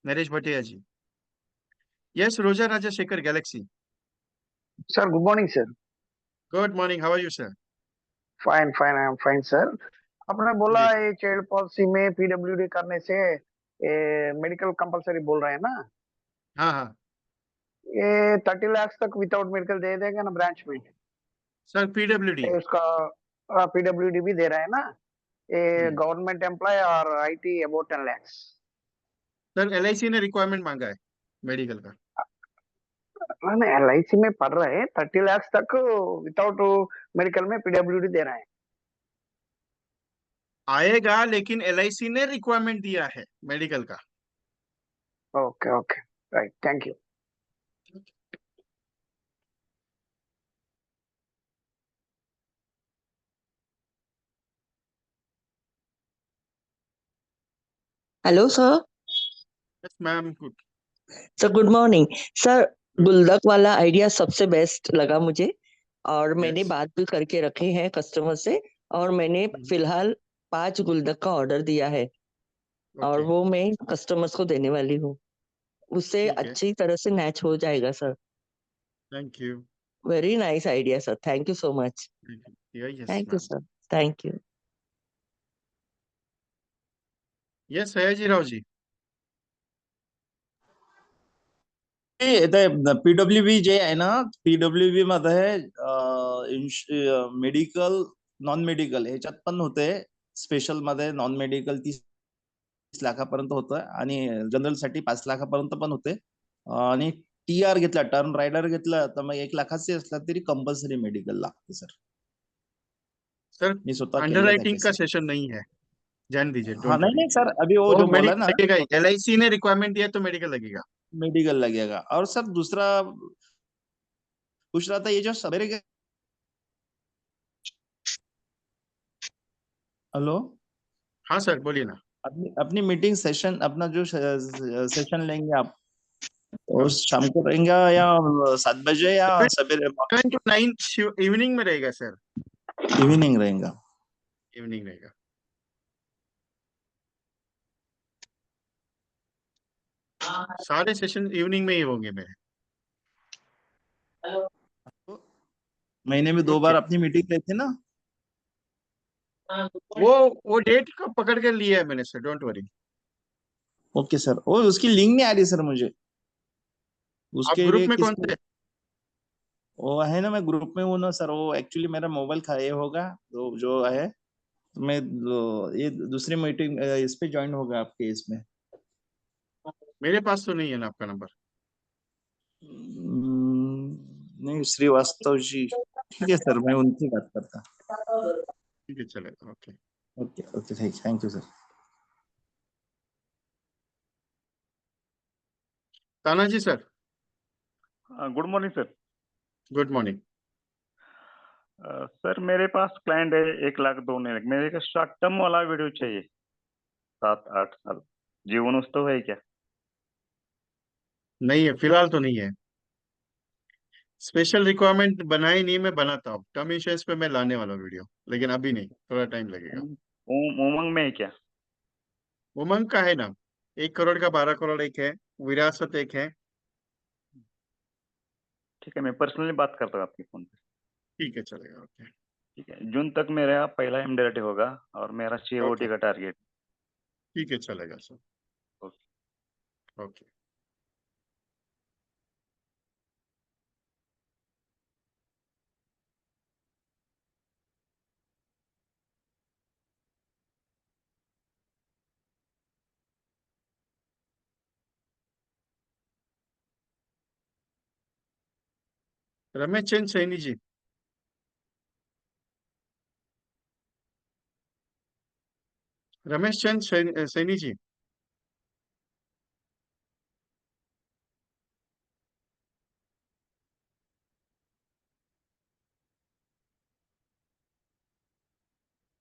S1: Naresh Bhatia ji. Yes, Roja Raja Shekhar Galaxy.
S7: Sir, good morning, sir.
S1: Good morning, how are you sir?
S7: Fine, fine, I am fine, sir. आपने बोला
S1: जी जी।
S7: ये चाइल्ड पॉलिसी में पीडब्ल्यूडी करने से मेडिकल कंपलसरी बोल रहे हैं ना,
S1: हाँ हाँ
S7: ये 30 लाख तक विदाउट मेडिकल दे देगा ना ब्रांच में?
S1: Sir, PWD.
S7: ये उसका पीडब्ल्यूडी भी दे रहा है ना, ये गवर्नमेंट एम्प्लॉय और IT about 10 lakh.
S1: Sir LIC ने रिक्वायरमेंट मांगा है मेडिकल का।
S7: मैंने एलआईसी में पढ़ रहे हैं 30 लाख तक विदाउट मेडिकल में पीडब्ल्यूडी दे रहा है।
S1: आएगा, लेकिन एलआईसी ने रिक्वायरमेंट दिया है मेडिकल का।
S7: Okay okay, right, thank you.
S8: Hello sir.
S1: Yes ma'am, good.
S8: Sir good morning sir. गुल्लक वाला आइडिया सबसे बेस्ट लगा मुझे, और मैंने
S1: यस।
S8: बात भी करके रखे हैं कस्टमर से, और मैंने फिलहाल 5 गुल्लक का ऑर्डर दिया है, और
S1: ओके।
S8: वो मैं कस्टमर्स को देने वाली हूँ। उससे
S1: ठीक है,
S8: अच्छी तरह से मैच हो जाएगा sir.
S1: Thank you.
S8: Very nice idea sir, thank you so much.
S1: Yes
S8: thank you
S1: ma'am.
S8: Sir, thank you.
S1: Yes Sayajirao ji.
S9: PWB जे आहे ना, पीडब्ल्यूबी मध्ये मेडिकल, नॉन मेडिकल ह्याच्यात पण होते. स्पेशल मध्ये नॉन मेडिकल 30 लाखापर्यंत होतं, आणि जनरल साठी 5 लाखापर्यंत पण होते. आणि टीआर घेतला, टर्न रायडर घेतला, तर मग 1 लाखाचे असला तरी कंपल्सरी मेडिकल लागते सर.
S1: सर
S9: मी स्वतः केलेलं आहे
S1: अंडरराइटिंग का
S9: केसेस.
S1: सेशन नहीं है, जान दीजिए,
S9: हाँ,
S1: डोंट
S9: नहीं
S1: वरी।
S9: नहीं सर, अभी वो
S1: वो
S9: जो बोला
S1: मेडिकल
S9: ना,
S1: लगेगा ही, एलआईसी ने रिक्वायरमेंट दिया तो मेडिकल लगेगा।
S9: मेडिकल लगेगा. और सर दूसरा पूछ रहा था, ये जो सवेरे हेलो,
S1: हाँ सर, बोलिए ना।
S9: अपनी अपनी मीटिंग सेशन, अपना जो सेशन लेंगे आप,
S1: हाँ,
S9: और शाम को रहेंगे या 7 बजे या सवेरे
S1: 7 to 9 इवनिंग में रहेगा सर,
S9: इवनिंग रहेगा?
S1: इवनिंग रहेगा। सारे सेशन इवनिंग में ही होंगे मेरे।
S9: महीने में 2 बार
S1: ओके,
S9: अपनी मीटिंग लेते ना?
S1: वो डेट को पकड़ कर लिया है मैंने sir, don't worry.
S9: Okay sir, वो उसकी लिंक नहीं आ रही सर मुझे,
S1: आप
S9: उसके
S1: ग्रुप
S9: लिए
S1: में
S9: किस,
S1: कौन से?
S9: वो है ना, मैं ग्रुप में हूँ ना सर, वो एक्चुअली मेरा मोबाइल ये होगा तो जो है, तो मैं ये दूसरी मीटिंग इस पे ज्वाइन होगा आपके इसमें।
S1: मेरे पास तो नहीं है ना आपका नंबर।
S9: नहीं, श्रीवास्तव जी, ठीक है सर, मैं उनकी बात करता।
S1: ठीक है, चलेगा। Okay,
S9: okay okay, thank you sir.
S1: Tanaji sir,
S10: good morning sir.
S1: Good morning.
S10: Sir मेरे पास क्लाइंट है 1 लाख 2 लाख, मेरे को शॉर्ट टर्म वाला वीडियो चाहिए, 7-8 साल। जीवन उत्सव है क्या?
S1: नहीं है, फिलहाल तो नहीं है। स्पेशल रिक्वायरमेंट बनाई नहीं, मैं बनाता हूँ। टर्म इंश्योरेंस पे मैं लाने वाला हूँ वीडियो, लेकिन अभी नहीं, थोड़ा टाइम लगेगा।
S10: उमंग में है क्या?
S1: उमंग का है ना, 1 करोड़ का 12 करोड़ एक है, विरासत एक है।
S10: ठीक है, मैं पर्सनली बात करता हूँ आपके फोन पे।
S1: ठीक है, चलेगा। ओके,
S10: ठीक है, जून तक मेरा पहला एमडीआरटी होगा और मेरा
S1: ओके,
S10: सीओटी का टारगेट।
S1: ठीक है, चलेगा sir.
S10: Okay.
S1: Okay. Ramesh Chand Saini ji, Ramesh Chand Saini ji.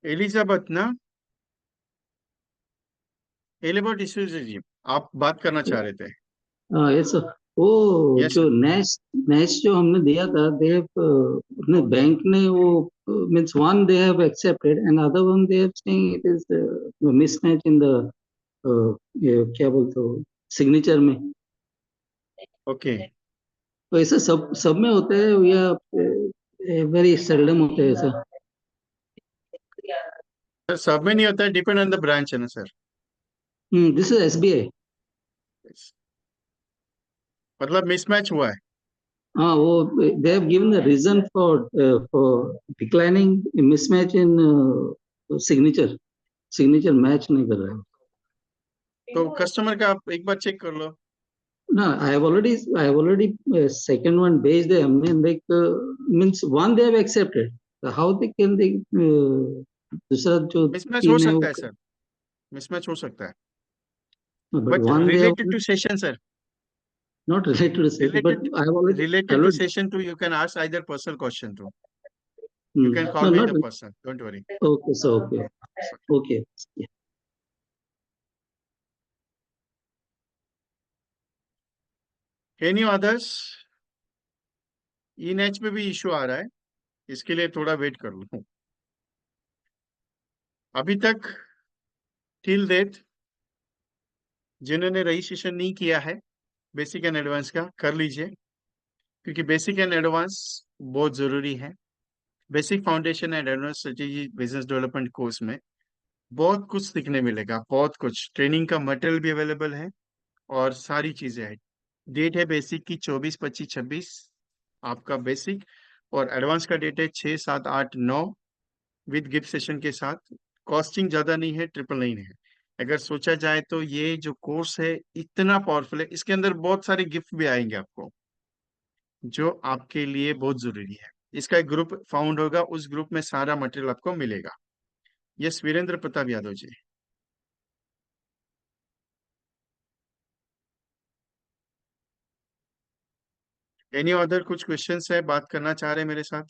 S1: Elizabeth ना, एलिजाबेथ डिसूजा जी, आप बात करना चाह रहे थे?
S11: Yes sir. वो
S1: यस
S11: जो
S1: सर।
S11: नेक्स्ट जो हमने दिया था, दे अपने बैंक ने वो means one they have accepted and other one they have saying it is mismatch in the ये क्या बोलते हो सिग्नेचर में।
S1: ओके
S11: तो ऐसा सब सब में होता है या वेरी सेल्डम होता है ऐसा?
S1: सर, सब में नहीं होता है, डिपेंड ऑन द ब्रांच है ना सर।
S11: This is SBI.
S1: मतलब मिसमैच हुआ है।
S11: हाँ, वो they have given the reason for declining mismatch in signature. Signature match नहीं कर रहा है।
S1: तो कस्टमर का आप एक बार चेक कर लो।
S11: No, I have already second one based them and like means one they have accepted. So how they दूसरा जो
S1: मिसमैच हो
S11: तीन है वो
S1: सकता है सर, मिसमैच हो सकता है,
S11: but
S1: but
S11: one they have
S1: related to session sir,
S11: not related to session, but
S1: related
S11: I have already
S1: related to session too, you can ask either personal question too. You can call
S11: no,
S1: me
S11: not
S1: the person, don't worry.
S11: okay, so okay, yeah.
S1: Any others? ई नेच में भी issue आ रहा है, इसके लिए थोड़ा wait कर लो। अभी तक टिल डेट जिन्होंने रजिस्ट्रेशन नहीं किया है बेसिक एंड एडवांस का, कर लीजिए, क्योंकि बेसिक एंड एडवांस बहुत जरूरी है। Basic foundation and advance strategy business development course में बहुत कुछ सीखने मिलेगा, बहुत कुछ ट्रेनिंग का मटेरियल भी अवेलेबल है और सारी चीजें हैं। डेट है बेसिक की 24, 25, 26 आपका बेसिक, और एडवांस का डेट है 6, 7, 8, 9 विद गिफ्ट सेशन के साथ। कॉस्टिंग ज्यादा नहीं है, 999 है। अगर सोचा जाए तो ये जो कोर्स है इतना पावरफुल है, इसके अंदर बहुत सारे गिफ्ट भी आएंगे आपको जो आपके लिए बहुत जरूरी है। इसका एक ग्रुप फाउंड होगा, उस ग्रुप में सारा मटेरियल आपको मिलेगा। Yes, Virendra Pratap Yadav ji. Any other कुछ क्वेश्चंस है, बात करना चाह रहे हैं मेरे साथ?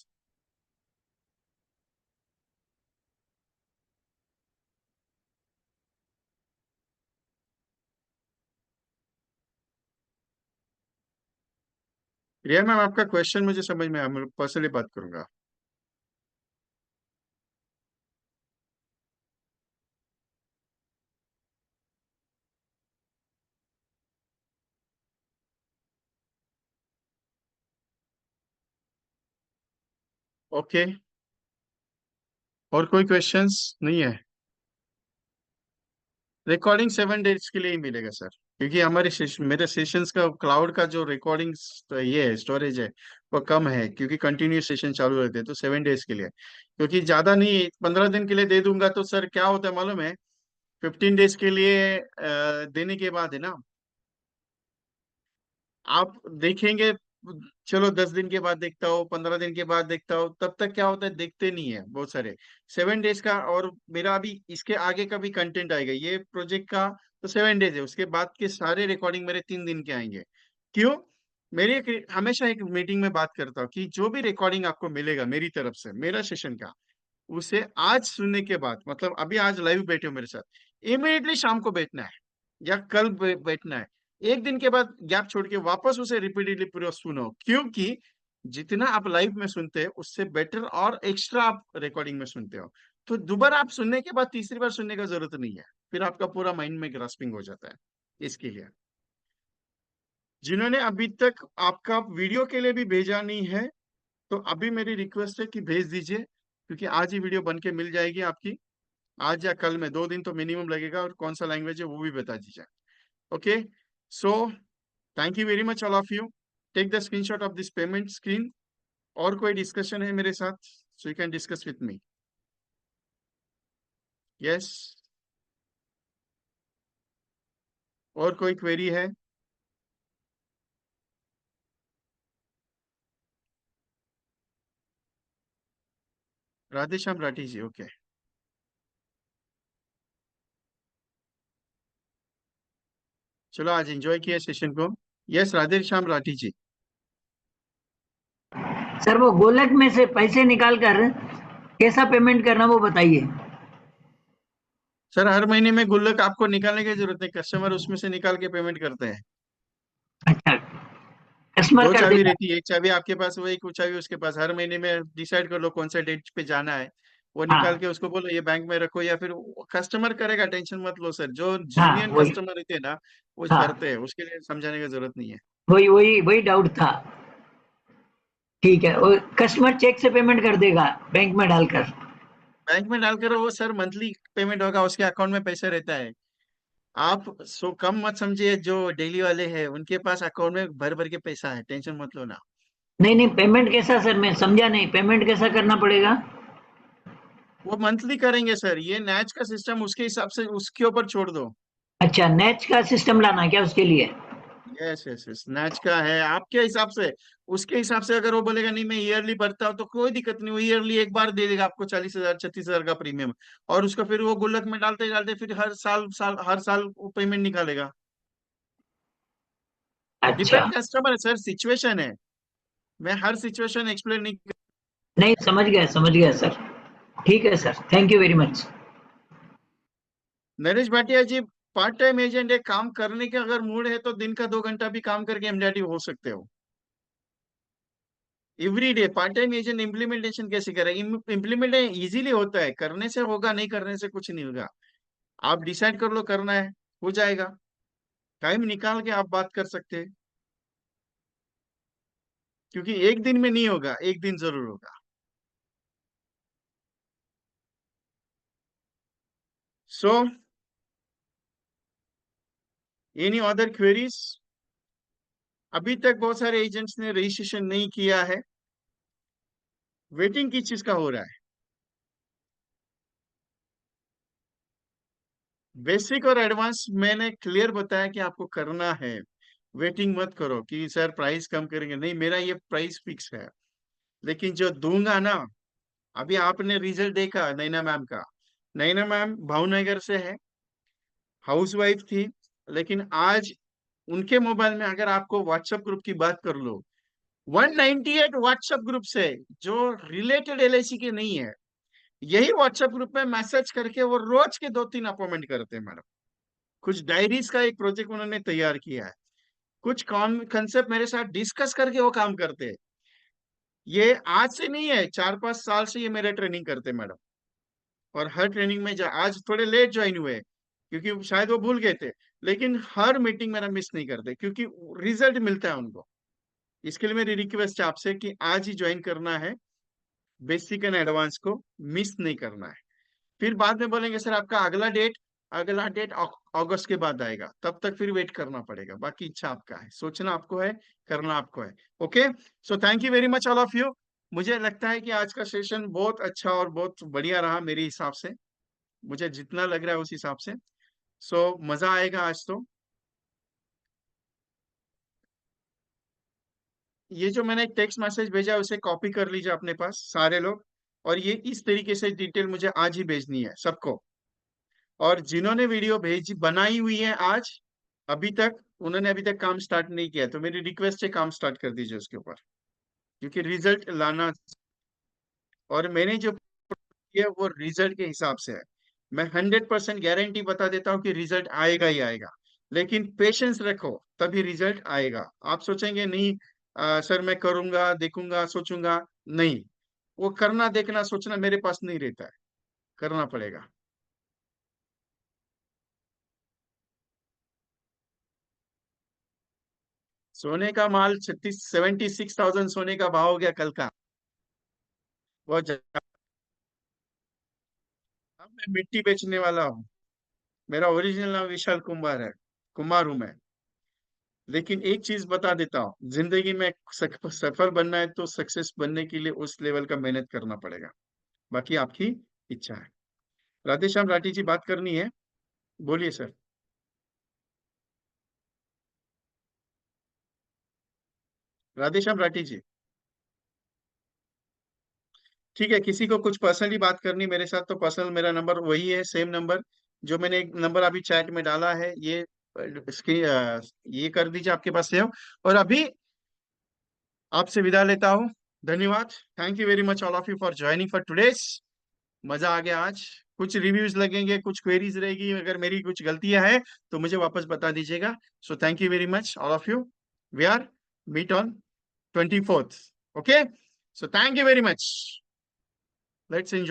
S1: प्रिया मैम, आपका क्वेश्चन मुझे समझ में आया, मैं पर्सनली बात करूंगा। ओके, और कोई क्वेश्चंस नहीं है? रिकॉर्डिंग 7 डेज के लिए ही मिलेगा सर, क्योंकि हमारे मेरे सेशंस का क्लाउड का जो रिकॉर्डिंग ये है, स्टोरेज है, वो कम है, क्योंकि कंटिन्यूस सेशन चालू रहते हैं, तो 7 डेज के लिए। क्योंकि ज्यादा नहीं, 15 दिन के लिए दे दूंगा तो सर क्या होता है मालूम है, 15 डेज के लिए देने के बाद है ना, आप देखेंगे, चलो 10 दिन के बाद देखता हूँ, 15 दिन के बाद देखता हूँ, तब तक क्या होता है, देखते नहीं है बहुत सारे। 7 डेज का, और मेरा अभी इसके आगे का भी कंटेंट आएगा ये प्रोजेक्ट का, तो 7 डेज है, उसके बाद के सारे रिकॉर्डिंग मेरे 3 दिन के आएंगे। क्यों? मेरी हमेशा एक मीटिंग में बात करता हूँ कि जो भी रिकॉर्डिंग आपको मिलेगा मेरी तरफ से, मेरा सेशन का, उसे आज सुनने के बाद, मतलब अभी आज लाइव बैठे हो मेरे साथ, इमीडिएटली शाम को बैठना है या कल बैठना है, एक दिन के बाद गैप छोड़ के वापस उसे रिपीटेडली पूरा सुनो, क्योंकि जितना आप लाइव में सुनते हैं उससे बेटर और एक्स्ट्रा आप रिकॉर्डिंग में सुनते हो, तो दोबारा आप सुनने के बाद तीसरी बार सुनने का जरूरत नहीं है, फिर आपका पूरा माइंड में ग्रास्पिंग हो जाता है। इसके लिए जिन्होंने अभी तक आपका वीडियो के लिए भी भेजा नहीं है, तो अभी मेरी रिक्वेस्ट है कि भेज दीजिए, क्योंकि आज ही वीडियो बन के मिल जाएगी आपकी, आज या कल में, 2 दिन तो मिनिमम लगेगा, और कौन सा लैंग्वेज है वो भी बता दीजिए। Okay, so thank you very much all of you, take the screenshot of this payment screen. और कोई डिस्कशन है मेरे साथ, so you can discuss with me. Yes, और कोई क्वेरी है? राधेश्याम राठी जी, ओके, चलो आज एंजॉय किया सेशन को। यस, राधेश्याम राठी जी।
S12: सर वो गोलक में से पैसे निकाल कर कैसा पेमेंट करना वो बताइए।
S1: सर हर महीने में गुल्लक आपको निकालने की जरूरत नहीं, कस्टमर उसमें से निकाल के पेमेंट करते हैं।
S12: अच्छा, कस्टमर
S1: 2
S12: कर
S1: चाबी
S12: देगा।
S1: रहती है, एक चाबी आपके पास, वो एक चाबी उसके पास, हर महीने में डिसाइड कर लो कौन सा डेट पे जाना है, वो निकाल
S12: हाँ
S1: के उसको बोलो ये बैंक में रखो, या फिर कस्टमर करेगा, टेंशन मत लो सर, जो
S12: हाँ
S1: जेन्युइन
S12: वही
S1: कस्टमर रहते हैं ना वो
S12: हाँ
S1: करते हैं, उसके लिए समझाने की जरूरत नहीं है।
S12: वही वही वही डाउट था। ठीक है, वो कस्टमर चेक से पेमेंट कर देगा बैंक में डालकर।
S1: बैंक में डालकर वो सर मंथली पेमेंट होगा, उसके अकाउंट में पैसा रहता है। आप सो कम मत समझिए, जो डेली वाले हैं उनके पास अकाउंट में भर भर के पैसा है, टेंशन मत लो ना।
S12: नहीं नहीं, पेमेंट कैसा सर, मैं समझा नहीं, पेमेंट कैसा करना पड़ेगा।
S1: वो मंथली करेंगे सर, ये नैच का सिस्टम उसके हिसाब से उसके ऊपर छोड़ दो।
S12: अच्छा, नेच का सिस्टम लाना है क्या उसके लिए।
S1: यस यस यस, नैच का है आपके हिसाब से, उसके हिसाब से अगर वो बोलेगा नहीं मैं ईयरली भरता हूँ तो कोई दिक्कत नहीं, वो ईयरली एक बार दे देगा आपको 40,000 36,000 का प्रीमियम, और उसका फिर वो गुल्लक में डालते डालते फिर हर साल वो पेमेंट निकालेगा।
S12: अच्छा,
S1: डिपेंड कस्टमर है सर, सिचुएशन है, मैं हर सिचुएशन एक्सप्लेन नहीं कर।
S12: नहीं समझ गया सर। ठीक है sir, thank you very much.
S1: Naresh Bhatia ji, part time agent है, काम करने के अगर मूड है तो दिन का 2 घंटा भी काम करके एमडीआरटी हो सकते हो। Every day part time agent implementation कैसे करें? इम्प्लीमेंटेशन इजीली होता है, करने से होगा, नहीं करने से कुछ नहीं होगा। आप डिसाइड कर लो करना है, हो जाएगा, टाइम निकाल के आप बात कर सकते हैं, क्योंकि एक दिन में नहीं होगा, एक दिन जरूर होगा। So any other queries? अभी तक बहुत सारे एजेंट्स ने रजिस्ट्रेशन नहीं किया है, वेटिंग किस चीज का हो रहा है? बेसिक और एडवांस मैंने क्लियर बताया कि आपको करना है, वेटिंग मत करो कि सर प्राइस कम करेंगे, नहीं, मेरा ये प्राइस फिक्स है, लेकिन जो दूंगा ना, अभी आपने रिजल्ट देखा नैना मैम का, नैना मैम भावनगर से है, हाउसवाइफ थी, लेकिन आज उनके मोबाइल में अगर आपको व्हाट्सएप ग्रुप की बात कर लो, 198 व्हाट्सएप ग्रुप से जो रिलेटेड एलआईसी के नहीं है, यही व्हाट्सएप ग्रुप में मैसेज करके वो रोज के 2-3 अपॉइंटमेंट करते हैं मैडम। कुछ डायरीज का एक प्रोजेक्ट उन्होंने तैयार किया है, कुछ कंसेप्ट मेरे साथ डिस्कस करके वो काम करते हैं। ये आज से नहीं है, 4-5 साल से ये मेरे ट्रेनिंग करते मैडम। और हर ट्रेनिंग में आज थोड़े लेट ज्वाइन हुए क्योंकि शायद वो भूल गए थे, लेकिन हर मीटिंग मेरा मिस नहीं करते क्योंकि रिजल्ट मिलता है उनको। इसके लिए मेरी रिक्वेस्ट है आपसे कि आज ही ज्वाइन करना है, बेसिक एंड एडवांस को मिस नहीं करना है। फिर बाद में बोलेंगे सर आपका अगला डेट अगस्त के बाद आएगा, तब तक फिर वेट करना पड़ेगा। बाकी इच्छा आपका है, सोचना आपको है, करना आपको है। Okay, so thank you very much all of you. मुझे लगता है कि आज का सेशन बहुत अच्छा और बहुत बढ़िया रहा मेरे हिसाब से, मुझे जितना लग रहा है उस हिसाब से। सो मजा आएगा आज तो। ये जो मैंने टेक्स्ट मैसेज भेजा है उसे कॉपी कर लीजिए अपने पास सारे लोग, और ये इस तरीके से डिटेल मुझे आज ही भेजनी है सबको। और जिन्होंने वीडियो बनाई हुई है आज अभी तक, उन्होंने अभी तक काम स्टार्ट नहीं किया, तो मेरी रिक्वेस्ट है काम स्टार्ट कर दीजिए उसके ऊपर, क्योंकि रिजल्ट लाना। और मैंने जो किया वो रिजल्ट के हिसाब से है। मैं 100% गारंटी बता देता हूँ कि रिजल्ट आएगा ही आएगा, लेकिन पेशेंस रखो तभी रिजल्ट आएगा। आप सोचेंगे नहीं सर मैं करूंगा, देखूंगा, सोचूंगा, नहीं, वो करना, देखना, सोचना मेरे पास नहीं रहता है, करना पड़ेगा। सोने का माल 76,000 सोने का भाव हो गया कल का, बहुत ज्यादा। अब मैं मिट्टी बेचने वाला हूँ। मेरा ओरिजिनल नाम विशाल कुमार है, कुमार हूं मैं। लेकिन एक चीज बता देता हूँ, जिंदगी में सफल बनना है तो सक्सेस बनने के लिए उस लेवल का मेहनत करना पड़ेगा, बाकी आपकी इच्छा है। राधेश्याम राठी जी बात करनी है, बोलिए सर। राधेश्याम राठी जी, ठीक है, किसी को कुछ पर्सनली बात करनी मेरे साथ तो पर्सनल मेरा नंबर वही है, सेम नंबर जो मैंने एक नंबर अभी चैट में डाला है, ये इसकी ये कर दीजिए आपके पास सेव। और अभी आपसे विदा लेता हूँ, धन्यवाद। Thank you very much all of you for joining for today's. मजा आ गया आज। कुछ रिव्यूज लगेंगे, कुछ क्वेरीज रहेगी, अगर मेरी कुछ गलतियां हैं तो मुझे वापस बता दीजिएगा। So thank you very much all of you. We are meet on 24th। Okay, so thank you very much, let's enjoy.